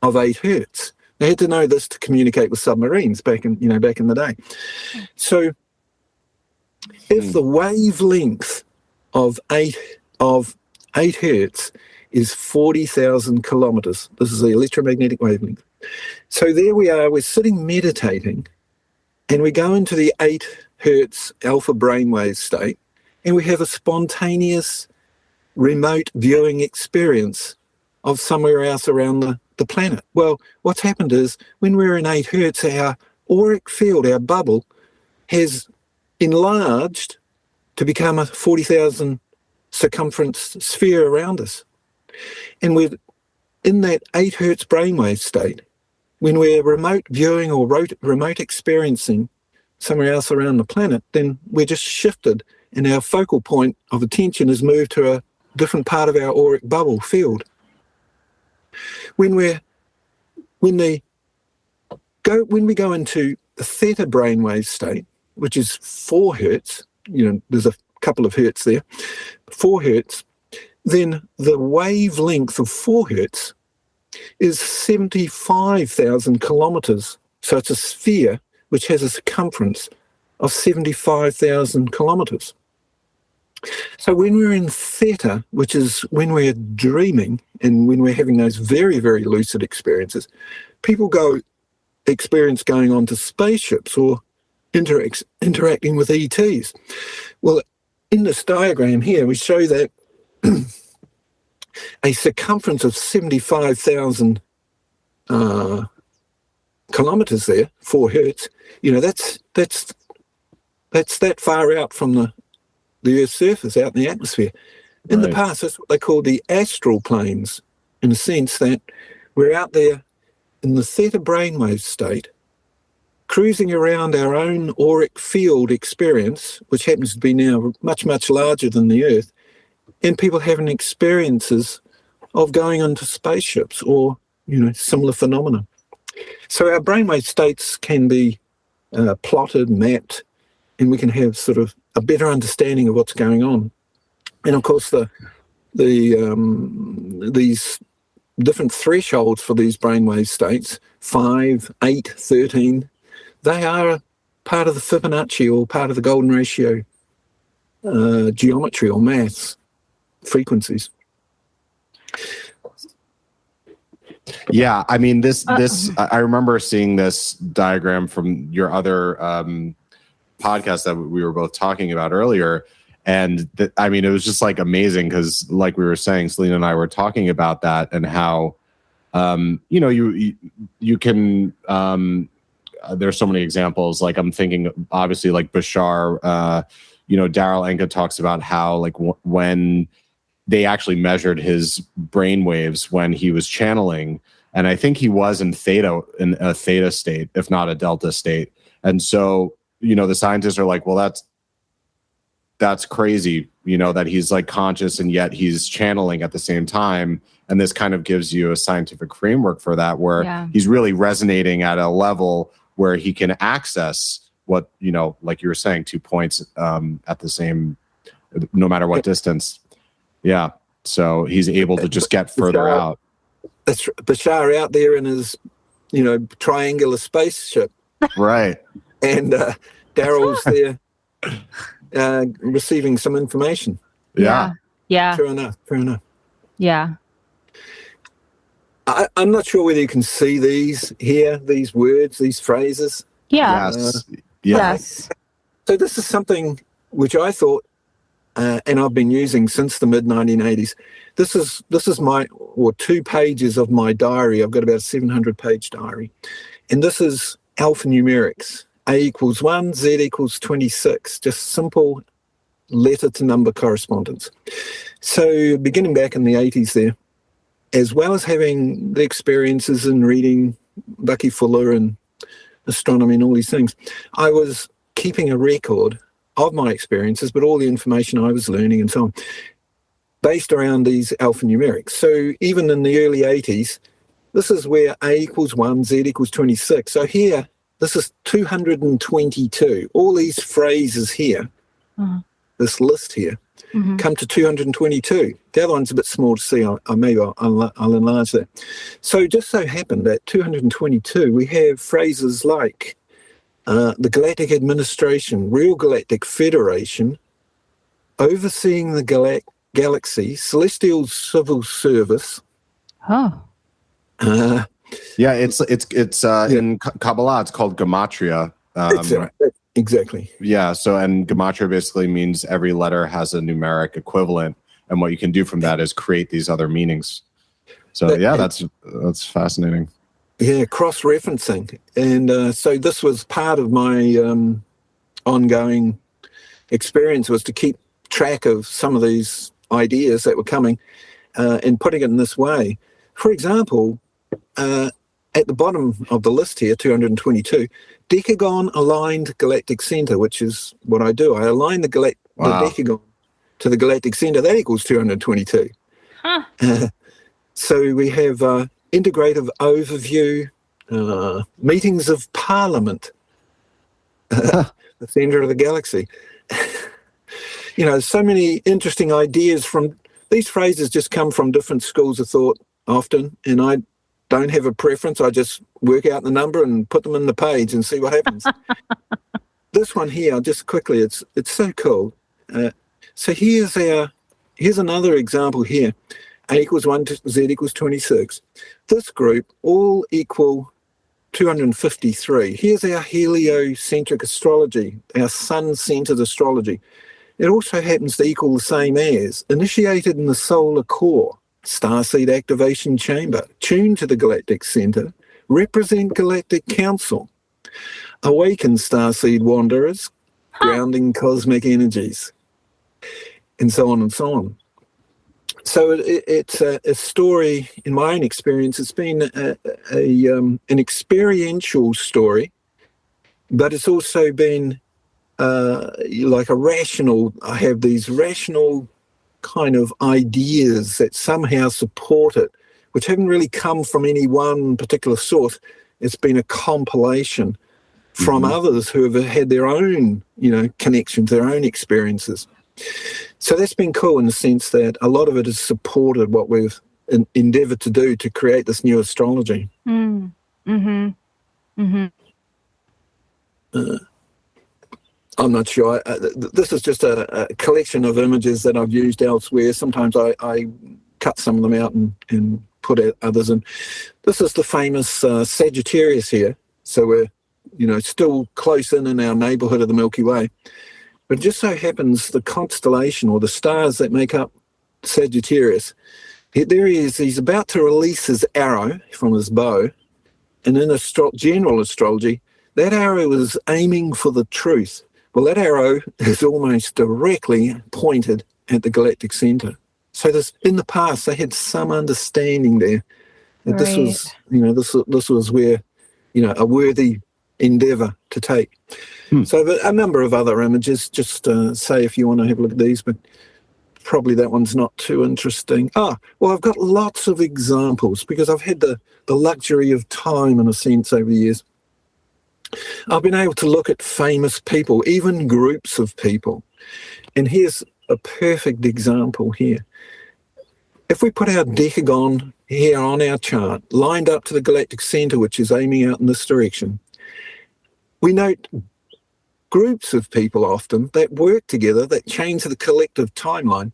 S1: of 8 hertz. They had to know this to communicate with submarines back in the day. So if the wavelength of 8 hertz is 40,000 kilometers, this is the electromagnetic wavelength. So there we are, we're sitting meditating, and we go into the 8 hertz alpha brainwave state, and we have a spontaneous remote viewing experience of somewhere else around the planet. Well, what's happened is when we're in 8 hertz, our auric field, our bubble, has enlarged to become a 40,000 circumference sphere around us. And we're in that 8 hertz brainwave state. When we're remote viewing or remote experiencing somewhere else around the planet, then we're just shifted, and our focal point of attention is moved to a different part of our auric bubble field. When we go into the theta brainwave state, which is 4 hertz, there's a couple of hertz there, 4 hertz, then the wavelength of 4 hertz is 75,000 kilometers. So it's a sphere which has a circumference of 75,000 kilometers. So when we're in theta, which is when we're dreaming and when we're having those very, very lucid experiences, people experience going onto spaceships or interacting with ETs. Well, in this diagram here, we show that a circumference of 75,000 kilometers there, 4 hertz, that's that far out from the Earth's surface, out in the atmosphere. In the past, that's what they call the astral planes, in a sense that we're out there in the theta brainwave state, cruising around our aun auric field experience, which happens to be now much, much larger than the Earth, and people having experiences of going onto spaceships or, similar phenomena. So our brainwave states can be plotted, mapped, and we can have sort of a better understanding of what's going on. And of course, these different thresholds for these brainwave states, 5, 8, 13, they are part of the Fibonacci or part of the golden ratio geometry or maths frequencies.
S3: Yeah, I mean, this I remember seeing this diagram from your other podcast that we were both talking about earlier. And I mean, it was just like amazing because, like we were saying, Celine and I were talking about that and how, you can. There's so many examples. Like I'm thinking, obviously, like Bashar, Daryl Anka talks about how like when they actually measured his brain waves when he was channeling, and I think he was in a theta state, if not a delta state. And so, the scientists are like, well, that's crazy, that he's like conscious and yet he's channeling at the same time. And this kind of gives you a scientific framework for that, where he's really resonating at a level where he can access what, like you were saying, 2 points at the same, no matter what distance. Yeah. So he's able to just get further out.
S1: That's Bashar out there in his, triangular spaceship.
S3: Right.
S1: And Daryl's there receiving some information.
S3: Yeah.
S1: Fair enough.
S2: Yeah.
S1: I'm not sure whether you can see these words, these phrases.
S2: Yeah. Yes.
S1: So this is something which I thought, and I've been using since the mid 1980s. This is 2 pages of my diary. I've got about a 700-page diary, and this is alphanumerics. A equals 1, Z equals 26. Just simple letter to number correspondence. So beginning back in the 80s there, as well as having the experiences in reading Bucky Fuller and astronomy and all these things, I was keeping a record of my experiences, but all the information I was learning and so on, based around these alphanumerics. So even in the early 80s, this is where A equals 1, Z equals 26. So here, this is 222. All these phrases here, this list here, come to 222. The other one's a bit small to see. I'll enlarge that. So just so happened that 222, we have phrases like the Galactic Administration, Real Galactic Federation, Overseeing the Galaxy, Celestial Civil Service.
S3: Yeah, it's in Kabbalah, it's called gematria.
S1: Exactly.
S3: Yeah. So, and gematria basically means every letter has a numeric equivalent, and what you can do from that is create these other meanings. So, that's fascinating.
S1: Yeah, cross-referencing, and so this was part of my ongoing experience, was to keep track of some of these ideas that were coming and putting it in this way. For example, at the bottom of the list here, 222, Decagon aligned galactic center, which is what I do. I align the Decagon to the galactic center. That equals 222. So we have integrative overview, meetings of Parliament, the center of the galaxy. So many interesting ideas from these phrases just come from different schools of thought often, and I don't have a preference. I just work out the number and put them in the page and see what happens. This one here, just quickly, it's so cool. So here's another example here. A equals 1, Z equals 26. This group all equal 253. Here's our heliocentric astrology, our sun-centered astrology. It also happens to equal the same as initiated in the solar core, starseed activation chamber, tuned to the galactic center, represent galactic council, awaken starseed wanderers, grounding cosmic energies, and so on and so on. So it's a story, in my own experience, it's been an experiential story, but it's also been like I have these rational kind of ideas that somehow support it, which haven't really come from any one particular source. It's been a compilation from others who have had their own, connections, their own experiences. So that's been cool in the sense that a lot of it has supported what we've endeavored to do to create this new astrology. I'm not sure. This is just a collection of images that I've used elsewhere. Sometimes I cut some of them out and put others in. This is the famous Sagittarius here. So we're, still close in our neighborhood of the Milky Way. But it just so happens the constellation or the stars that make up Sagittarius, there he is. He's about to release his arrow from his bow. And in general astrology, that arrow is aiming for the truth. Well, that arrow is almost directly pointed at the galactic center. So in the past, they had some understanding there that this was, this was where, a worthy endeavor to take. So a number of other images, just say if you want to have a look at these, but probably that one's not too interesting. Well, I've got lots of examples because I've had the luxury of time, in a sense, over the years. I've been able to look at famous people, even groups of people. And here's a perfect example here. If we put our decagon here on our chart, lined up to the galactic center, which is aiming out in this direction, we note groups of people often that work together, that change the collective timeline.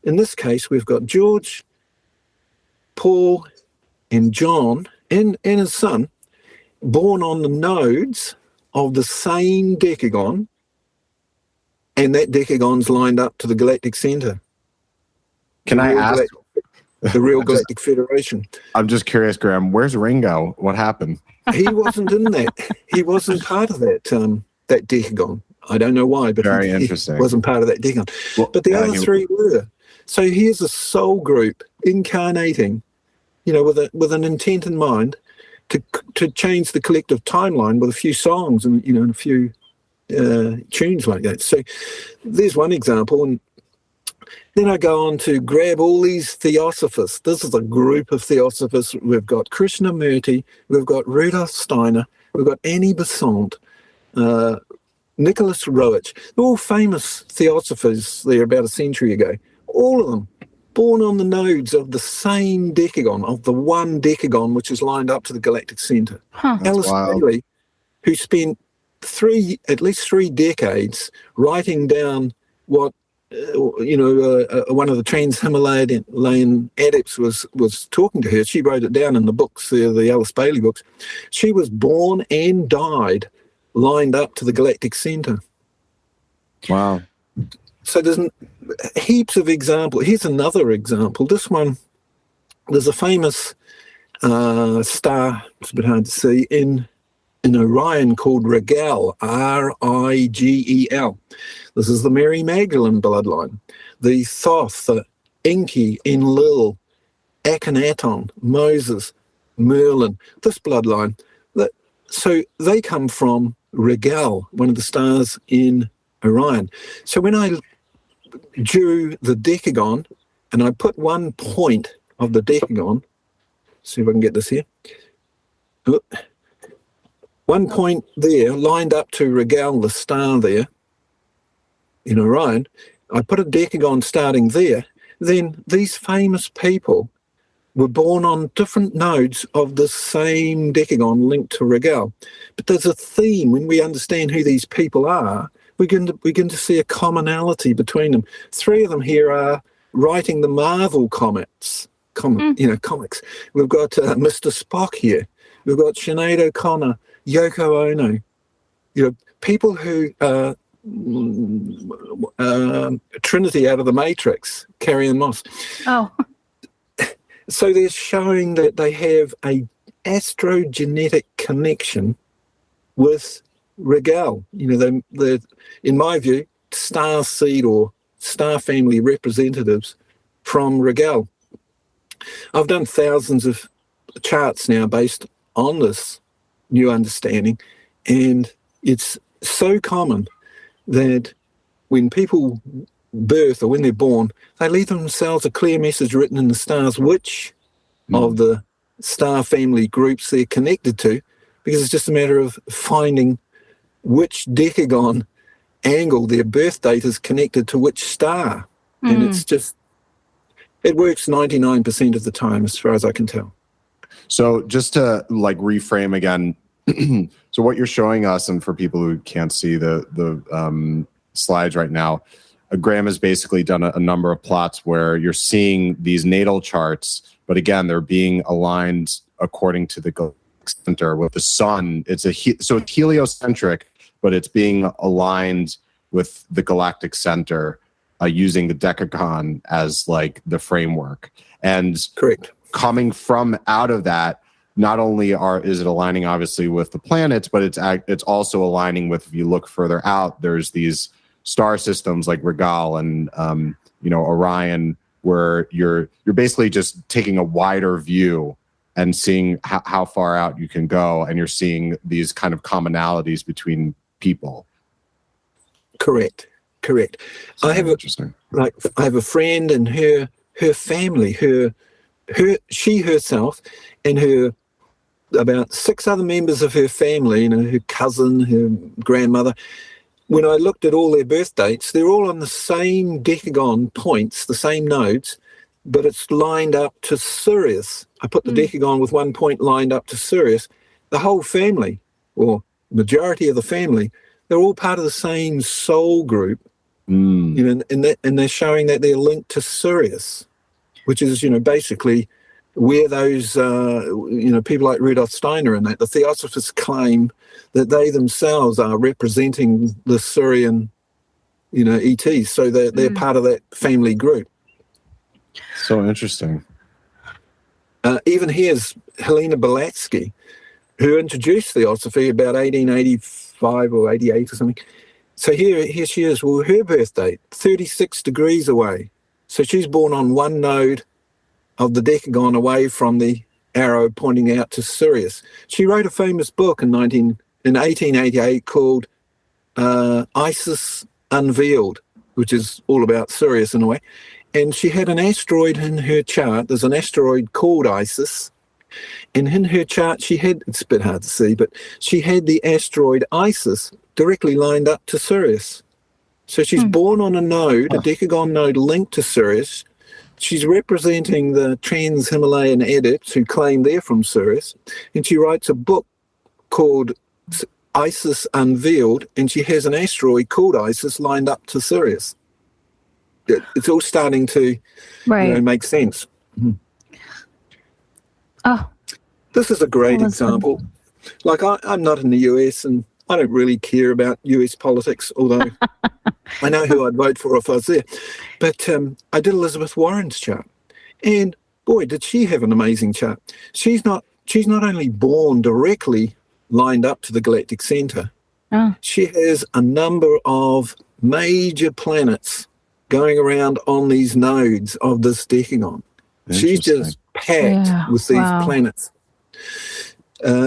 S1: In this case, we've got George, Paul, and John, and his son, born on the nodes of the same decagon, and that decagon's lined up to the galactic center.
S3: Can I ask?
S1: The real Galactic Federation.
S3: I'm just curious, Graham, where's Ringo? What happened?
S1: He wasn't in that. He wasn't part of that decagon. I don't know why, but
S3: Very interesting.
S1: He wasn't part of that decagon. Well, but the other three were. So here's a soul group incarnating, with an intent in mind to change the collective timeline with a few songs and, and a few tunes like that. So there's one example. And then I go on to grab all these theosophists. This is a group of theosophists. We've got Krishnamurti, we've got Rudolf Steiner, we've got Annie Besant, Nicholas Roerich. They're all famous theosophers there about a century ago. All of them born on the nodes of the same decagon, of the one decagon which is lined up to the galactic center. Alice Bailey, who spent at least three decades writing down what one of the trans-Himalayan adepts was talking to her. She wrote it down in the books, the Alice Bailey books. She was born and died lined up to the galactic center. Wow. So there's heaps of examples. Here's another example. This one, there's a famous star, it's a bit hard to see, in Orion called Rigel, Rigel. This is the Mary Magdalene bloodline. The Thoth, the Enki, Enlil, Akhenaton, Moses, Merlin, this bloodline. So they come from Rigel, one of the stars in Orion. So when I drew the decagon and I put one point of the decagon, see if I can get this here. One point there, lined up to Rigel, the star there in Orion, I put a decagon starting there, then these famous people were born on different nodes of the same decagon linked to Rigel. But there's a theme when we understand who these people are. We begin to see a commonality between them. Three of them here are writing the Marvel comics. Comics. We've got Mr. Spock here. We've got Sinead O'Connor, Yoko Ono. People who Trinity out of the Matrix, Carrie Ann Moss. Oh. So they're showing that they have a astrogenetic connection with Rigel. They're, in my view, star seed or star family representatives from Rigel. I've done thousands of charts now based on this new understanding, and it's so common that when people birth or when they're born, they leave themselves a clear message written in the stars which of the star family groups they're connected to, because it's just a matter of finding which decagon angle their birth date is connected to which star. And it works 99% of the time as far as I can tell.
S3: So just to reframe again, so what you're showing us, and for people who can't see the slides right now, Graham has basically done a number of plots where you're seeing these natal charts, but again, they're being aligned according to the galactic center with the sun. So it's heliocentric, but it's being aligned with the galactic center using the decagon as the framework. And
S1: correct.
S3: Coming from out of that, not only is it aligning obviously with the planets, but it's also aligning with, if you look further out, there's these star systems like Regal and Orion, where you're basically just taking a wider view and seeing how far out you can go, and you're seeing these kind of commonalities between people.
S1: Correct. I have a friend and her family, she herself and her about 6 other members of her family, her cousin, her grandmother. When I looked at all their birth dates, they're all on the same decagon points, the same nodes, but it's lined up to Sirius. I put the decagon with one point lined up to Sirius. The whole family, or majority of the family, they're all part of the same soul group, and they're showing that they're linked to Sirius, which is, basically where those, people like Rudolf Steiner and that, the Theosophists claim that they themselves are representing the Sirian, ETs, so they're part of that family group.
S3: So interesting.
S1: Even here's Helena Blavatsky, who introduced Theosophy about 1885 or 88 or something. So here she is. Well, her birth date, 36 degrees away. So she's born on one node of the decagon away from the arrow pointing out to Sirius. She wrote a famous book in 1888 called Isis Unveiled, which is all about Sirius in a way. And she had an asteroid in her chart. There's an asteroid called Isis. And in her chart, it's a bit hard to see, but she had the asteroid Isis directly lined up to Sirius. So she's born on a node, a decagon node linked to Sirius. She's representing the trans-Himalayan adepts who claim they're from Sirius. And she writes a book called Isis Unveiled, and she has an asteroid called Isis lined up to Sirius. It's all starting to make sense.
S2: Oh,
S1: this is a great example. Like, I'm not in the US, and I don't really care about US politics, although I know who I'd vote for if I was there. But I did Elizabeth Warren's chart, and boy, did she have an amazing chart. She's not only born directly lined up to the galactic center, she has a number of major planets going around on these nodes of this decagon. She's just packed with these planets,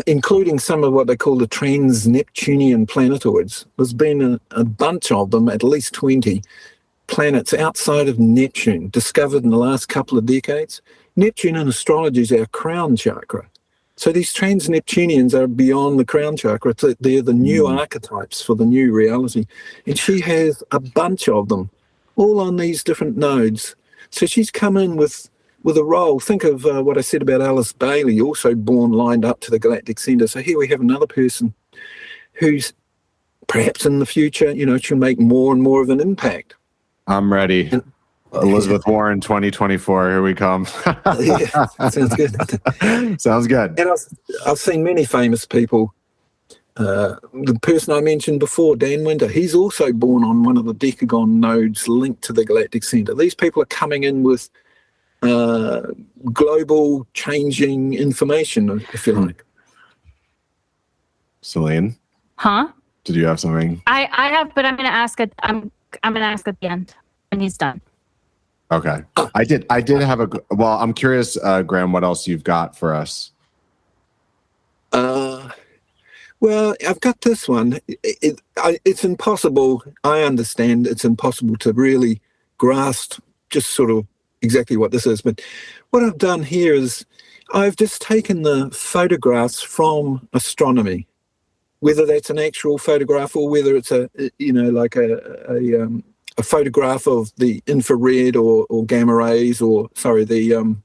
S1: including some of what they call the trans-Neptunian planetoids. There's been a bunch of them, at least 20 planets outside of Neptune, discovered in the last couple of decades. Neptune in astrology is our crown chakra. So these trans-Neptunians are beyond the crown chakra. They're the new archetypes for the new reality. And she has a bunch of them, all on these different nodes. So she's come in with a role. Think of what I said about Alice Bailey, also born lined up to the galactic center. So here we have another person who's perhaps in the future, she'll make more and more of an impact.
S3: I'm ready. Elizabeth Warren 2024, here we come.
S1: Yeah, sounds good.
S3: Sounds good.
S1: And I've seen many famous people. The person I mentioned before, Dan Winter, he's also born on one of the decagon nodes linked to the galactic center. These people are coming in with global changing information, if you like.
S3: Celine?
S2: Huh?
S3: Did you have something?
S2: I have, but I'm gonna ask at the end when he's done.
S3: Okay. I did have I'm curious, Graham, what else you've got for us?
S1: Well, I've got this one. It's impossible. I understand it's impossible to really grasp just sort of exactly what this is. But what I've done here is I've just taken the photographs from astronomy, whether that's an actual photograph or whether it's a photograph of the infrared or gamma rays, or the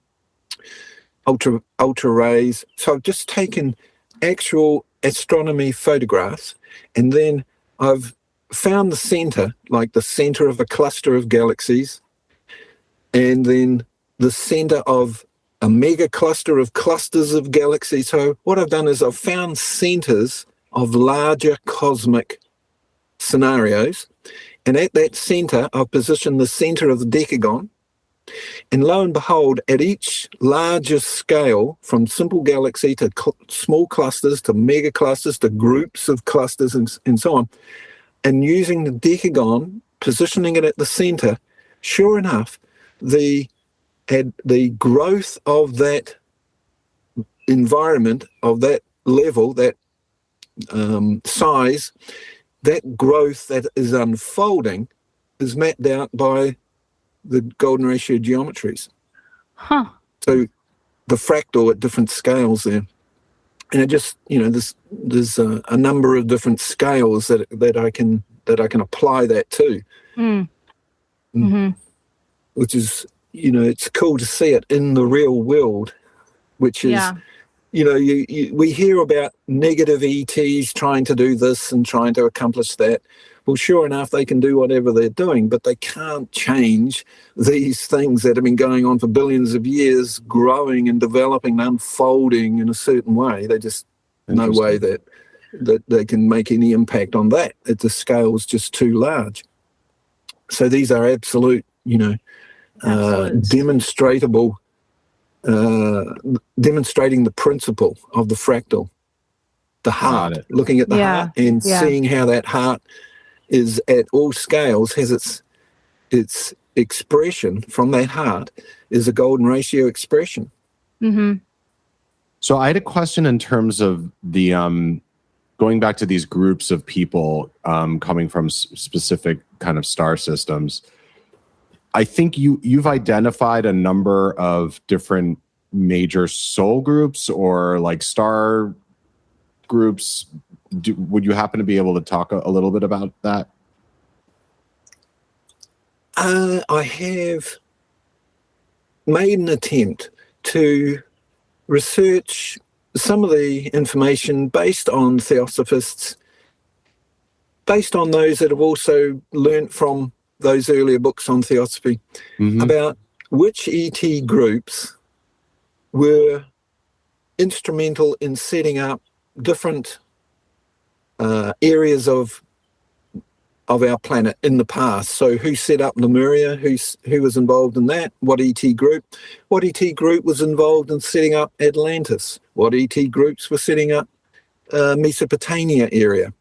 S1: ultra rays. So I've just taken actual astronomy photographs, and then I've found the center, like the center of a cluster of galaxies, and then the center of a mega cluster of clusters of galaxies. So what I've done is I've found centers of larger cosmic scenarios, and at that center I've positioned the center of the decagon, And lo and behold, at each larger scale, from simple galaxy to small clusters to mega clusters to groups of clusters and so on, and using the decagon, positioning it at the center, sure enough, the growth of that environment, of that level, that size, that growth that is unfolding is mapped out by the golden ratio geometries.
S2: Huh.
S1: So the fractal at different scales there. And it just, there's a number of different scales that I can apply that to.
S2: Mm-hmm.
S1: Which is, it's cool to see it in the real world, which is, we hear about negative ETs trying to do this and trying to accomplish that. Well, sure enough, they can do whatever they're doing, but they can't change these things that have been going on for billions of years, growing and developing, unfolding in a certain way. They just, no way that they can make any impact on that. The scale's just too large. So these are absolute, demonstratable, demonstrating the principle of the fractal, the heart, looking at the heart and seeing how that heart is at all scales, has its expression from that heart is a golden ratio expression.
S2: Mm-hmm.
S3: So I had a question in terms of the going back to these groups of people coming from specific kind of star systems. I think you've identified a number of different major soul groups or like star groups. Would you happen to be able to talk a little bit about that?
S1: I have made an attempt to research some of the information based on theosophists, based on those that have also learnt from those earlier books on theosophy, about which ET groups were instrumental in setting up different areas of our planet in the past. So who set up Lemuria, who was involved in that, what ET group was involved in setting up Atlantis, what ET groups were setting up Mesopotamia area.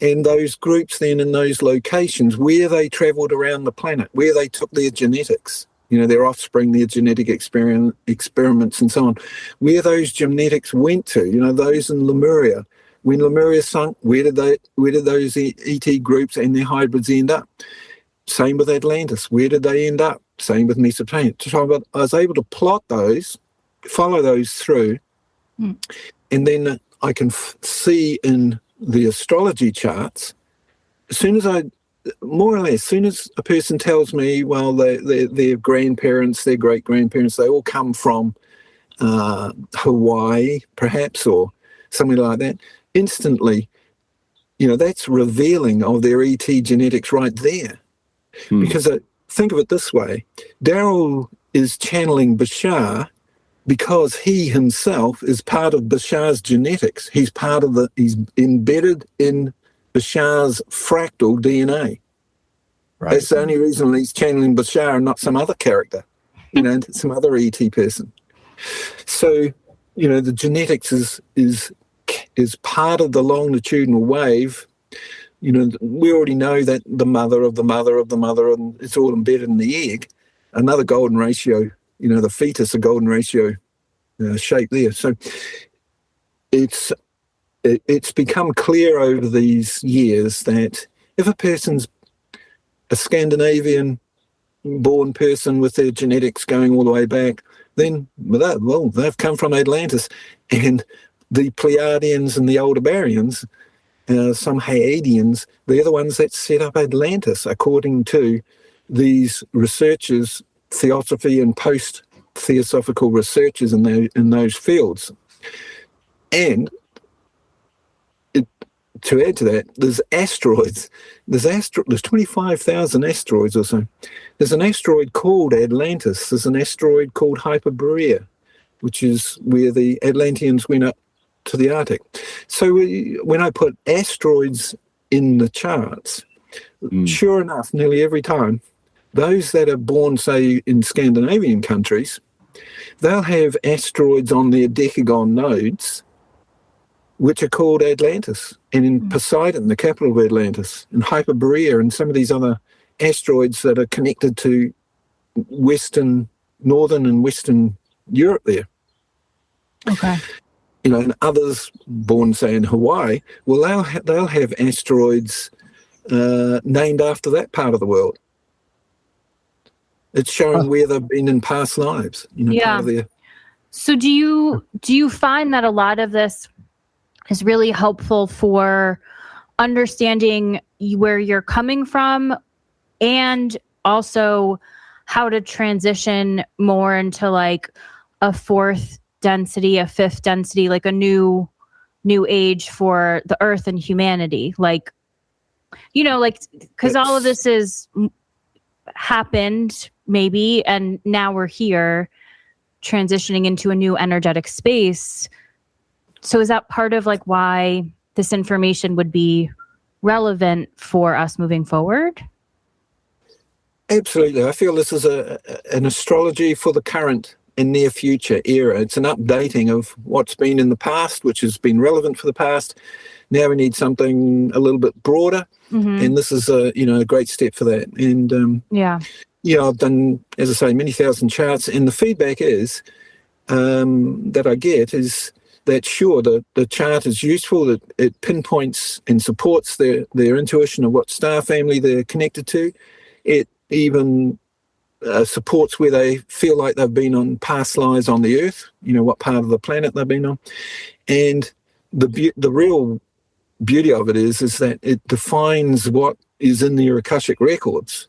S1: And those groups then in those locations, where they travelled around the planet, where they took their genetics, their offspring, their genetic experiments and so on, where those genetics went to, those in Lemuria. When Lemuria sunk, where did those ET groups and their hybrids end up? Same with Atlantis. Where did they end up? Same with Mesopotamia. So I was able to plot those, follow those through, and then I can see in the astrology charts, as soon as a person tells me, well, their grandparents, their great-grandparents, they all come from Hawaii, perhaps, or something like that, instantly, that's revealing of their ET genetics right there. Because think of it this way, Daryl is channeling Bashar because he himself is part of Bashar's genetics. He's embedded in Bashar's fractal DNA. Right. That's the only reason he's channeling Bashar and not some other character, some other ET person. So, the genetics is part of the longitudinal wave. We already know that the mother of the mother of the mother, and it's all embedded in the egg. Another golden ratio, the fetus, a golden ratio shape there. So it's become clear over these years that if a person's a Scandinavian born person with their genetics going all the way back, then they've come from Atlantis, and the Pleiadians and the Aldebarans, some Hyadians, they're the ones that set up Atlantis, according to these researchers, theosophy and post-theosophical researchers in those fields. And to add to that, there's asteroids. There's 25,000 asteroids or so. There's an asteroid called Atlantis. There's an asteroid called Hyperborea, which is where the Atlanteans went up to the Arctic. So when I put asteroids in the charts, sure enough, nearly every time, those that are born, say, in Scandinavian countries, they'll have asteroids on their Decagon nodes, which are called Atlantis, and in Poseidon, the capital of Atlantis, and Hyperborea, and some of these other asteroids that are connected to northern and western Europe there.
S2: Okay.
S1: And others born, say, in Hawaii, well, they'll have asteroids named after that part of the world. It's showing where they've been in past lives. Part of their...
S2: So do you find that a lot of this is really helpful for understanding where you're coming from, and also how to transition more into like a fourth density, a fifth density, like a new age for the earth and humanity? Like, because all of this is happened maybe, and now we're here transitioning into a new energetic space. So is that part of like why this information would be relevant for us moving forward?
S1: Absolutely. I feel this is an astrology for the current and near future era. It's an updating of what's been in the past, which has been relevant for the past. Now we need something a little bit broader, and this is a great step for that. And I've done, as I say, many thousand charts, and the feedback is that I get is that sure, the chart is useful, that it pinpoints and supports their intuition of what star family they're connected to. It even supports where they feel like they've been on past lives on the Earth, what part of the planet they've been on. And the real beauty of it is that it defines what is in the Akashic records,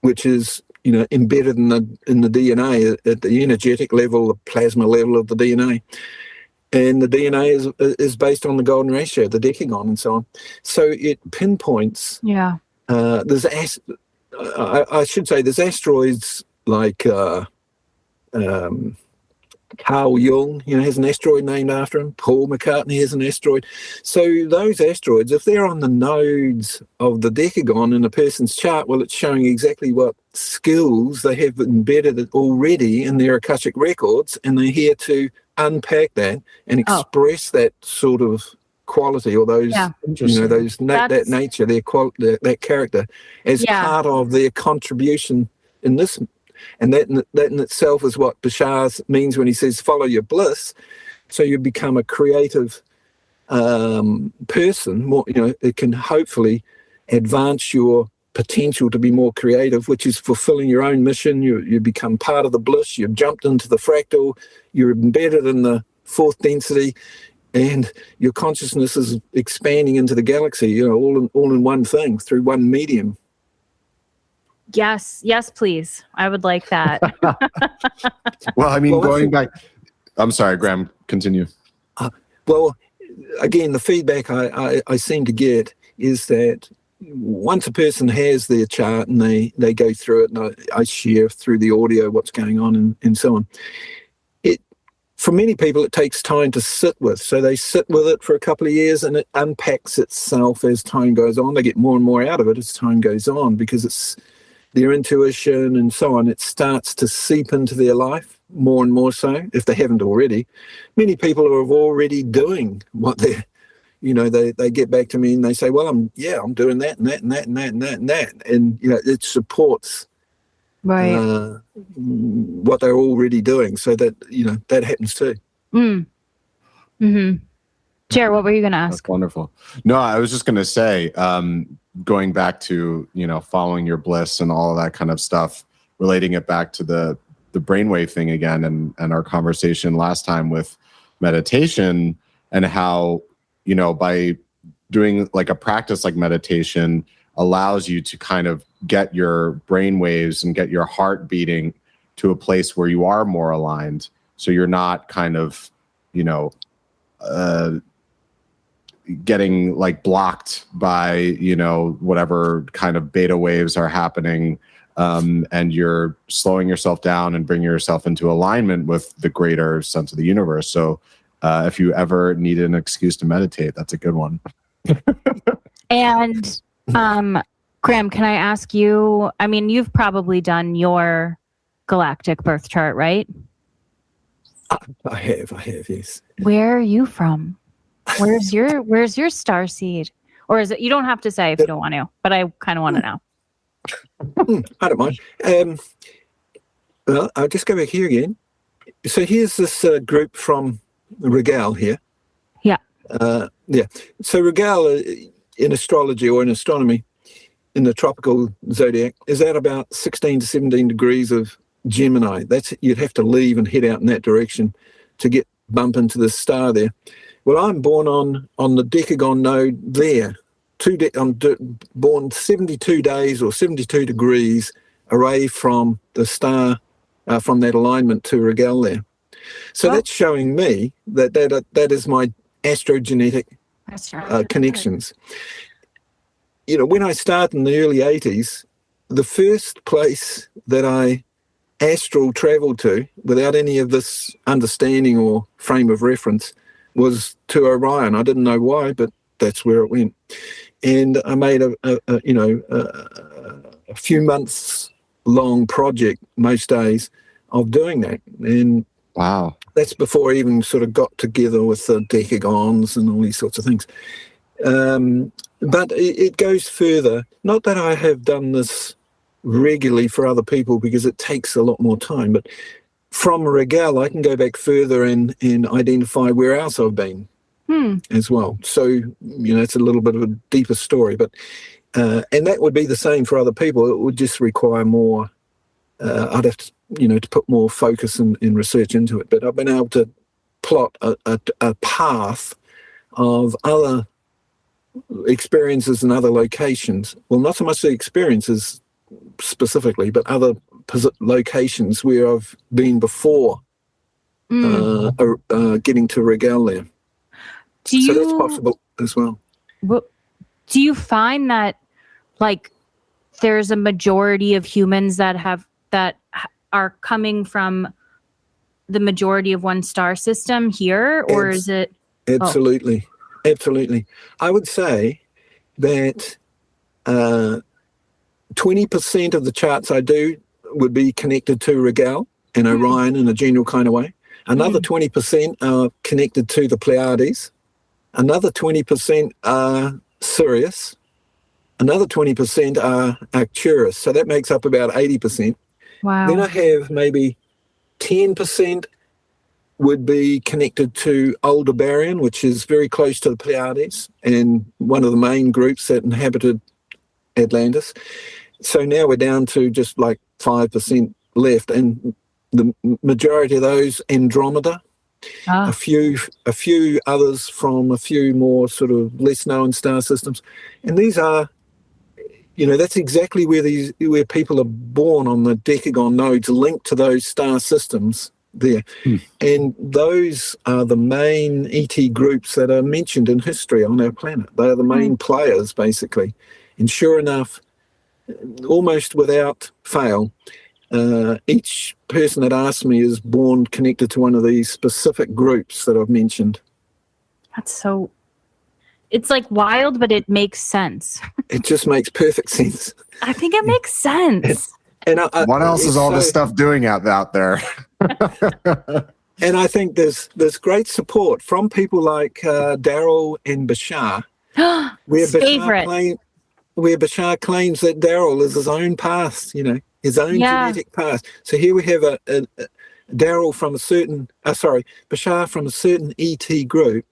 S1: which is embedded in the DNA at the energetic level, the plasma level of the DNA. And the DNA is based on the golden ratio, the decagon, and so on. So it pinpoints. Yeah. There's I should say there's asteroids like Carl Jung, has an asteroid named after him. Paul McCartney has an asteroid. So those asteroids, if they're on the nodes of the decagon in a person's chart, well, it's showing exactly what skills they have embedded already in their Akashic records, and they're here to unpack that and express that sort of quality, or those, that nature, that character, as part of their contribution in this. And that in itself is what Bashar means when he says, follow your bliss. So you become a creative person. More, it can hopefully advance your potential to be more creative, which is fulfilling your own mission. You become part of the bliss. You've jumped into the fractal. You're embedded in the fourth density, and your consciousness is expanding into the galaxy. All in one thing through one medium.
S2: Yes, please. I would like that.
S3: Well, going back, I'm sorry, Graham, continue.
S1: Well, again, the feedback I seem to get is that once a person has their chart and they go through it, and I share through the audio what's going on and so on, for many people, it takes time to sit with. So they sit with it for a couple of years, and it unpacks itself as time goes on. They get more and more out of it as time goes on, because it's their intuition and so on. It starts to seep into their life more and more so, if they haven't already. Many people are already doing what they're, they get back to me and they say, well, I'm doing that and that and that and that and that and that. And, it supports what they're already doing, so that that happens too.
S2: Jared, what were you going to ask?
S3: That's wonderful. No, I was just going to say, going back to following your bliss and all of that kind of stuff, relating it back to the brainwave thing again, and our conversation last time with meditation, and how by doing like a practice like meditation allows you to kind of get your brain waves and get your heart beating to a place where you are more aligned. So you're not kind of, getting like blocked by, whatever kind of beta waves are happening. And you're slowing yourself down and bringing yourself into alignment with the greater sense of the universe. So if you ever need an excuse to meditate, that's a good one.
S2: And Graham, can I ask you, I mean, you've probably done your galactic birth chart, right?
S1: I have, yes.
S2: Where are you from? Where's your star seed? Or is it, you don't have to say if you don't want to, but I kind of want to know.
S1: I don't mind. Well, I'll just go back here again. So here's this group from Regal here.
S2: Yeah.
S1: So Regal in astrology or in astronomy, in the tropical zodiac, is at about 16 to 17 degrees of Gemini. That's, you'd have to leave and head out in that direction to bump into the star there. Well, I'm born on the Decagon node there. I'm born 72 days or 72 degrees away from the star, from that alignment to Regal there. So that's showing me that is my astrogenetic connections. You know, when I started in the early 80s, the first place that I astral traveled to, without any of this understanding or frame of reference, was to Orion. I didn't know why, but that's where it went. And I made a few months long project most days of doing that. And
S3: wow,
S1: that's before I even sort of got together with the Decagons and all these sorts of things. But it goes further. Not that I have done this regularly for other people because it takes a lot more time, but from Regal, I can go back further and identify where else I've been as well. So, you know, it's a little bit of a deeper story, but and that would be the same for other people. It would just require more, I'd have to, you know, to put more focus and research into it. But I've been able to plot a path of other experiences and other locations. Well, not so much the experiences specifically, but other locations where I've been before getting to Regal there. So that's possible as well.
S2: Do you find that, like, there's a majority of humans that are coming from the majority of one star system here, or is it?
S1: Absolutely. Absolutely. I would say that 20% of the charts I do would be connected to Regal and Orion in a general kind of way. Another 20% are connected to the Pleiades. Another 20% are Sirius. Another 20% are Arcturus. So that makes up about 80%.
S2: Wow.
S1: Then I have maybe 10% would be connected to Aldebaran, which is very close to the Pleiades and one of the main groups that inhabited Atlantis. So now we're down to just like 5% left, and the majority of those Andromeda, a few others from a few more sort of less known star systems. And these are, you know, that's exactly where people are born on the Decagon nodes, linked to those star systems there. And those are the main ET groups that are mentioned in history on our planet. They are the main players, basically. And sure enough, almost without fail, each person that asks me is born connected to one of these specific groups that I've mentioned.
S2: That's so... It's like wild, but it makes sense.
S1: It just makes perfect sense.
S2: I think it makes sense.
S1: And
S3: what else is all this stuff doing out there?
S1: And I think there's great support from people like Daryl and Bashar, where Bashar claims that Daryl is his own past, you know, his own genetic past. So here we have a Daryl from Bashar from a certain ET group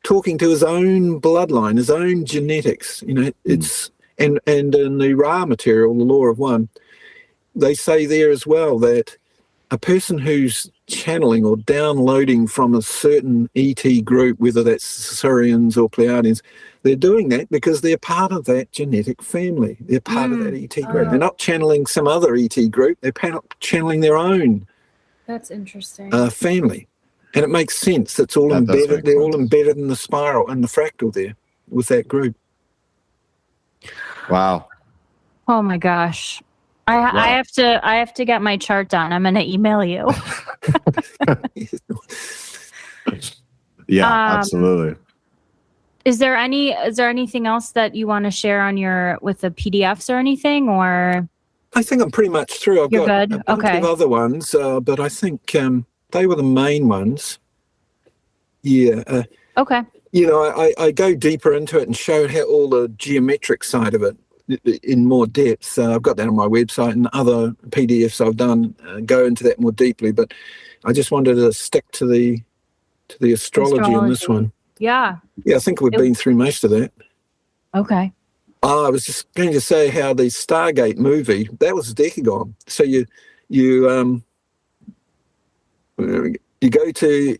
S1: talking to his own bloodline, his own genetics. You know, it's and in the Ra material, the Law of One, they say there as well that a person who's channeling or downloading from a certain ET group, whether that's Sirians or Pleiadians, they're doing that because they're part of that genetic family. They're part of that ET group. They're not channeling some other ET group. They're channeling their own.
S2: That's interesting.
S1: Family. And it makes sense. It's all embedded. They're all embedded in the spiral and the fractal there with that group.
S3: Wow.
S2: Oh my gosh. I have to get my chart done. I'm going to email you.
S3: Yeah, absolutely.
S2: Is there anything else that you want to share with the PDFs or anything, or?
S1: I think I'm pretty much through. I've
S2: You're
S1: got
S2: good?
S1: a bunch of other ones, but I think they were the main ones. Yeah.
S2: Okay.
S1: I go deeper into it and show how all the geometric side of it in more depth. I've got that on my website, and other PDFs I've done go into that more deeply. But I just wanted to stick to the astrology in this one.
S2: Yeah.
S1: Yeah, I think we've been through most of that.
S2: Okay.
S1: I was just going to say how the Stargate movie, that was a Decagon. So you go to,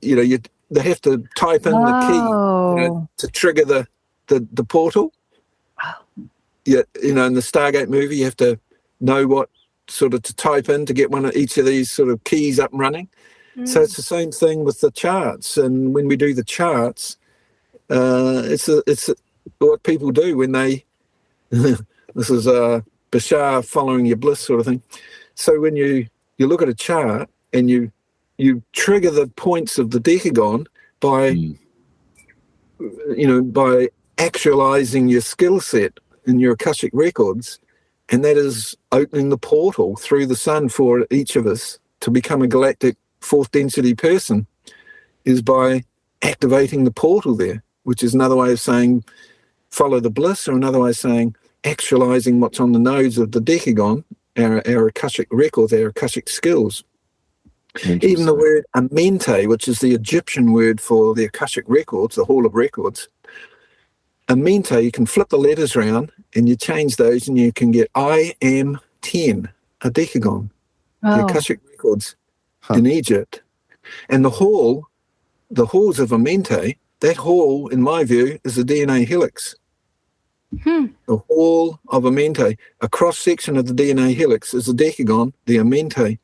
S1: they have to type in the key to trigger the portal. Yeah, in the Stargate movie, you have to know what sort of to type in to get each of these sort of keys up and running. So it's the same thing with the charts. And when we do the charts, it's what people do when they this is Bashar following your bliss sort of thing. So when you look at a chart and you trigger the points of the Decagon by by actualizing your skill set in your Akashic records, and that is opening the portal through the sun for each of us to become a galactic fourth density person, is by activating the portal there, which is another way of saying follow the bliss, or another way of saying actualizing what's on the nodes of the Decagon, our Akashic records, our Akashic skills. Even the word Amente, which is the Egyptian word for the Akashic records, the Hall of Records, Amente, you can flip the letters around and you change those and you can get I am 10, a Decagon, the Akashic records in Egypt. And the halls of Amente, that hall, in my view, is the DNA helix. The hall of Amente, a cross-section of the DNA helix, is the Decagon, the Amente.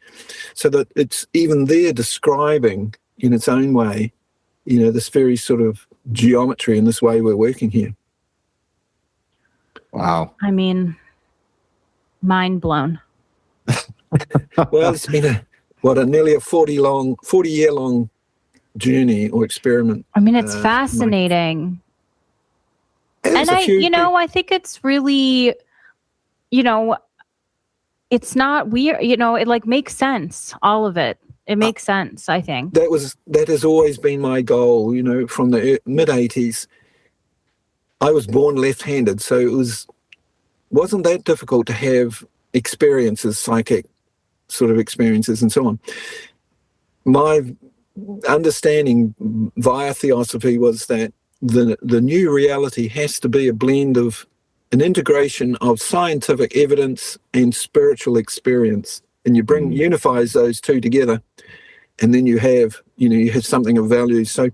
S1: So that it's even there describing in its own way, this very sort of geometry in this way we're working here.
S3: Wow.
S2: I mean, mind blown.
S1: Well, it's been nearly a 40-year-long journey or experiment.
S2: I mean, it's fascinating. And I think it's really, it's not weird, it makes sense, all of it. It makes sense, I think.
S1: That has always been my goal, from the mid-80s. I was born left-handed, so it wasn't that difficult to have experiences, psychic sort of experiences and so on. My understanding via theosophy was that the new reality has to be a blend of an integration of scientific evidence and spiritual experience, and you unifies those two together, and then you have something of value. So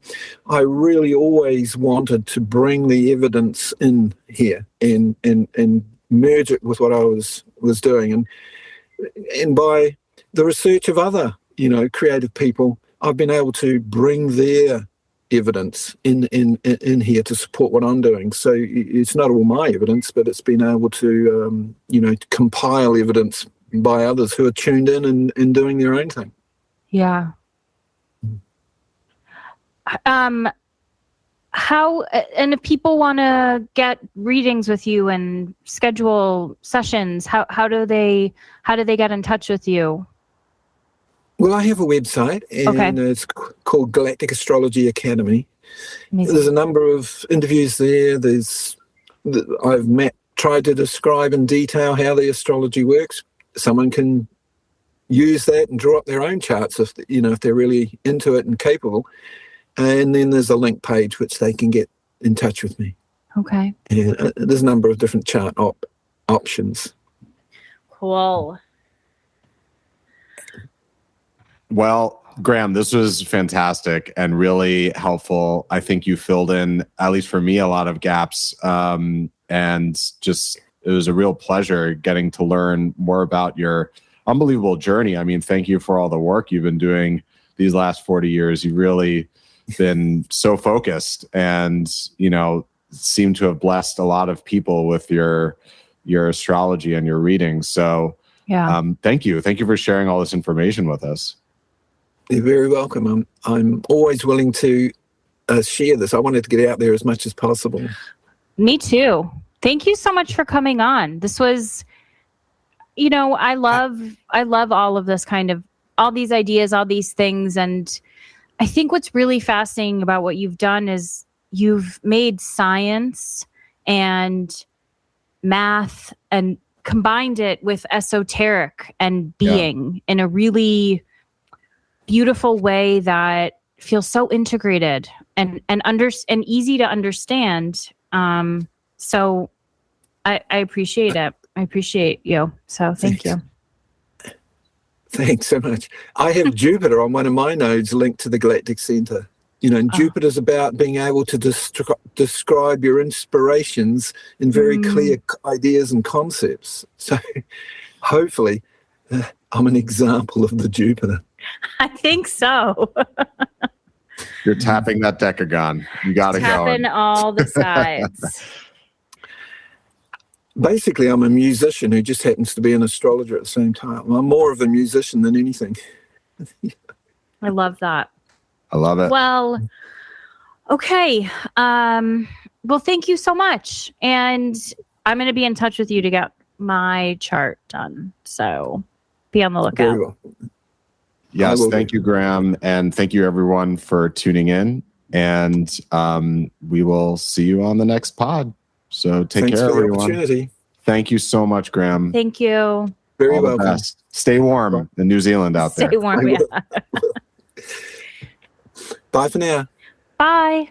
S1: I really always wanted to bring the evidence in here and merge it with what I was doing, and by the research of other creative people, I've been able to bring their evidence in here to support what I'm doing. So it's not all my evidence, but it's been able to compile evidence by others who are tuned in and doing their own thing.
S2: Yeah. How, and if people want to get readings with you and schedule sessions, how do they get in touch with you?
S1: Well, I have a website, and it's called Galactic Astrology Academy. Amazing. There's a number of interviews there. I've tried to describe in detail how the astrology works. Someone can use that and draw up their own charts if they're really into it and capable. And then there's a link page which they can get in touch with me.
S2: Okay.
S1: And there's a number of different chart options.
S2: Cool.
S3: Well, Graham, this was fantastic and really helpful. I think you filled in, at least for me, a lot of gaps. And just, it was a real pleasure getting to learn more about your unbelievable journey. I mean, thank you for all the work you've been doing these last 40 years. You've really been so focused and, seem to have blessed a lot of people with your astrology and your readings. So thank you. Thank you for sharing all this information with us.
S1: You're very welcome. I'm always willing to share this. I wanted to get out there as much as possible.
S2: Me too. Thank you so much for coming on. This was, I love all of this kind of, all these ideas, all these things. And I think what's really fascinating about what you've done is you've made science and math and combined it with esoteric and being in a really beautiful way that feels so integrated and easy to understand. So I appreciate it. I appreciate you. So thank you.
S1: Thanks so much. I have Jupiter on one of my nodes linked to the Galactic Center. And Jupiter's about being able to describe your inspirations in very clear ideas and concepts. So hopefully I'm an example of the Jupiter.
S2: I think so.
S3: You're tapping that decagon. You got to go.
S2: Tapping all the sides.
S1: Basically, I'm a musician who just happens to be an astrologer at the same time. I'm more of a musician than anything.
S2: I love that.
S3: I love it.
S2: Well, okay. Well, thank you so much. And I'm going to be in touch with you to get my chart done. So be on the lookout.
S1: Very well.
S3: Yes, thank you, Graham. And thank you, everyone, for tuning in. And we will see you on the next pod. So take care, everyone. Opportunity. Thank you so much, Graham.
S2: Thank you.
S1: Very welcome.
S3: Stay warm in New Zealand out there.
S2: Stay warm, yeah.
S1: Bye for now.
S2: Bye.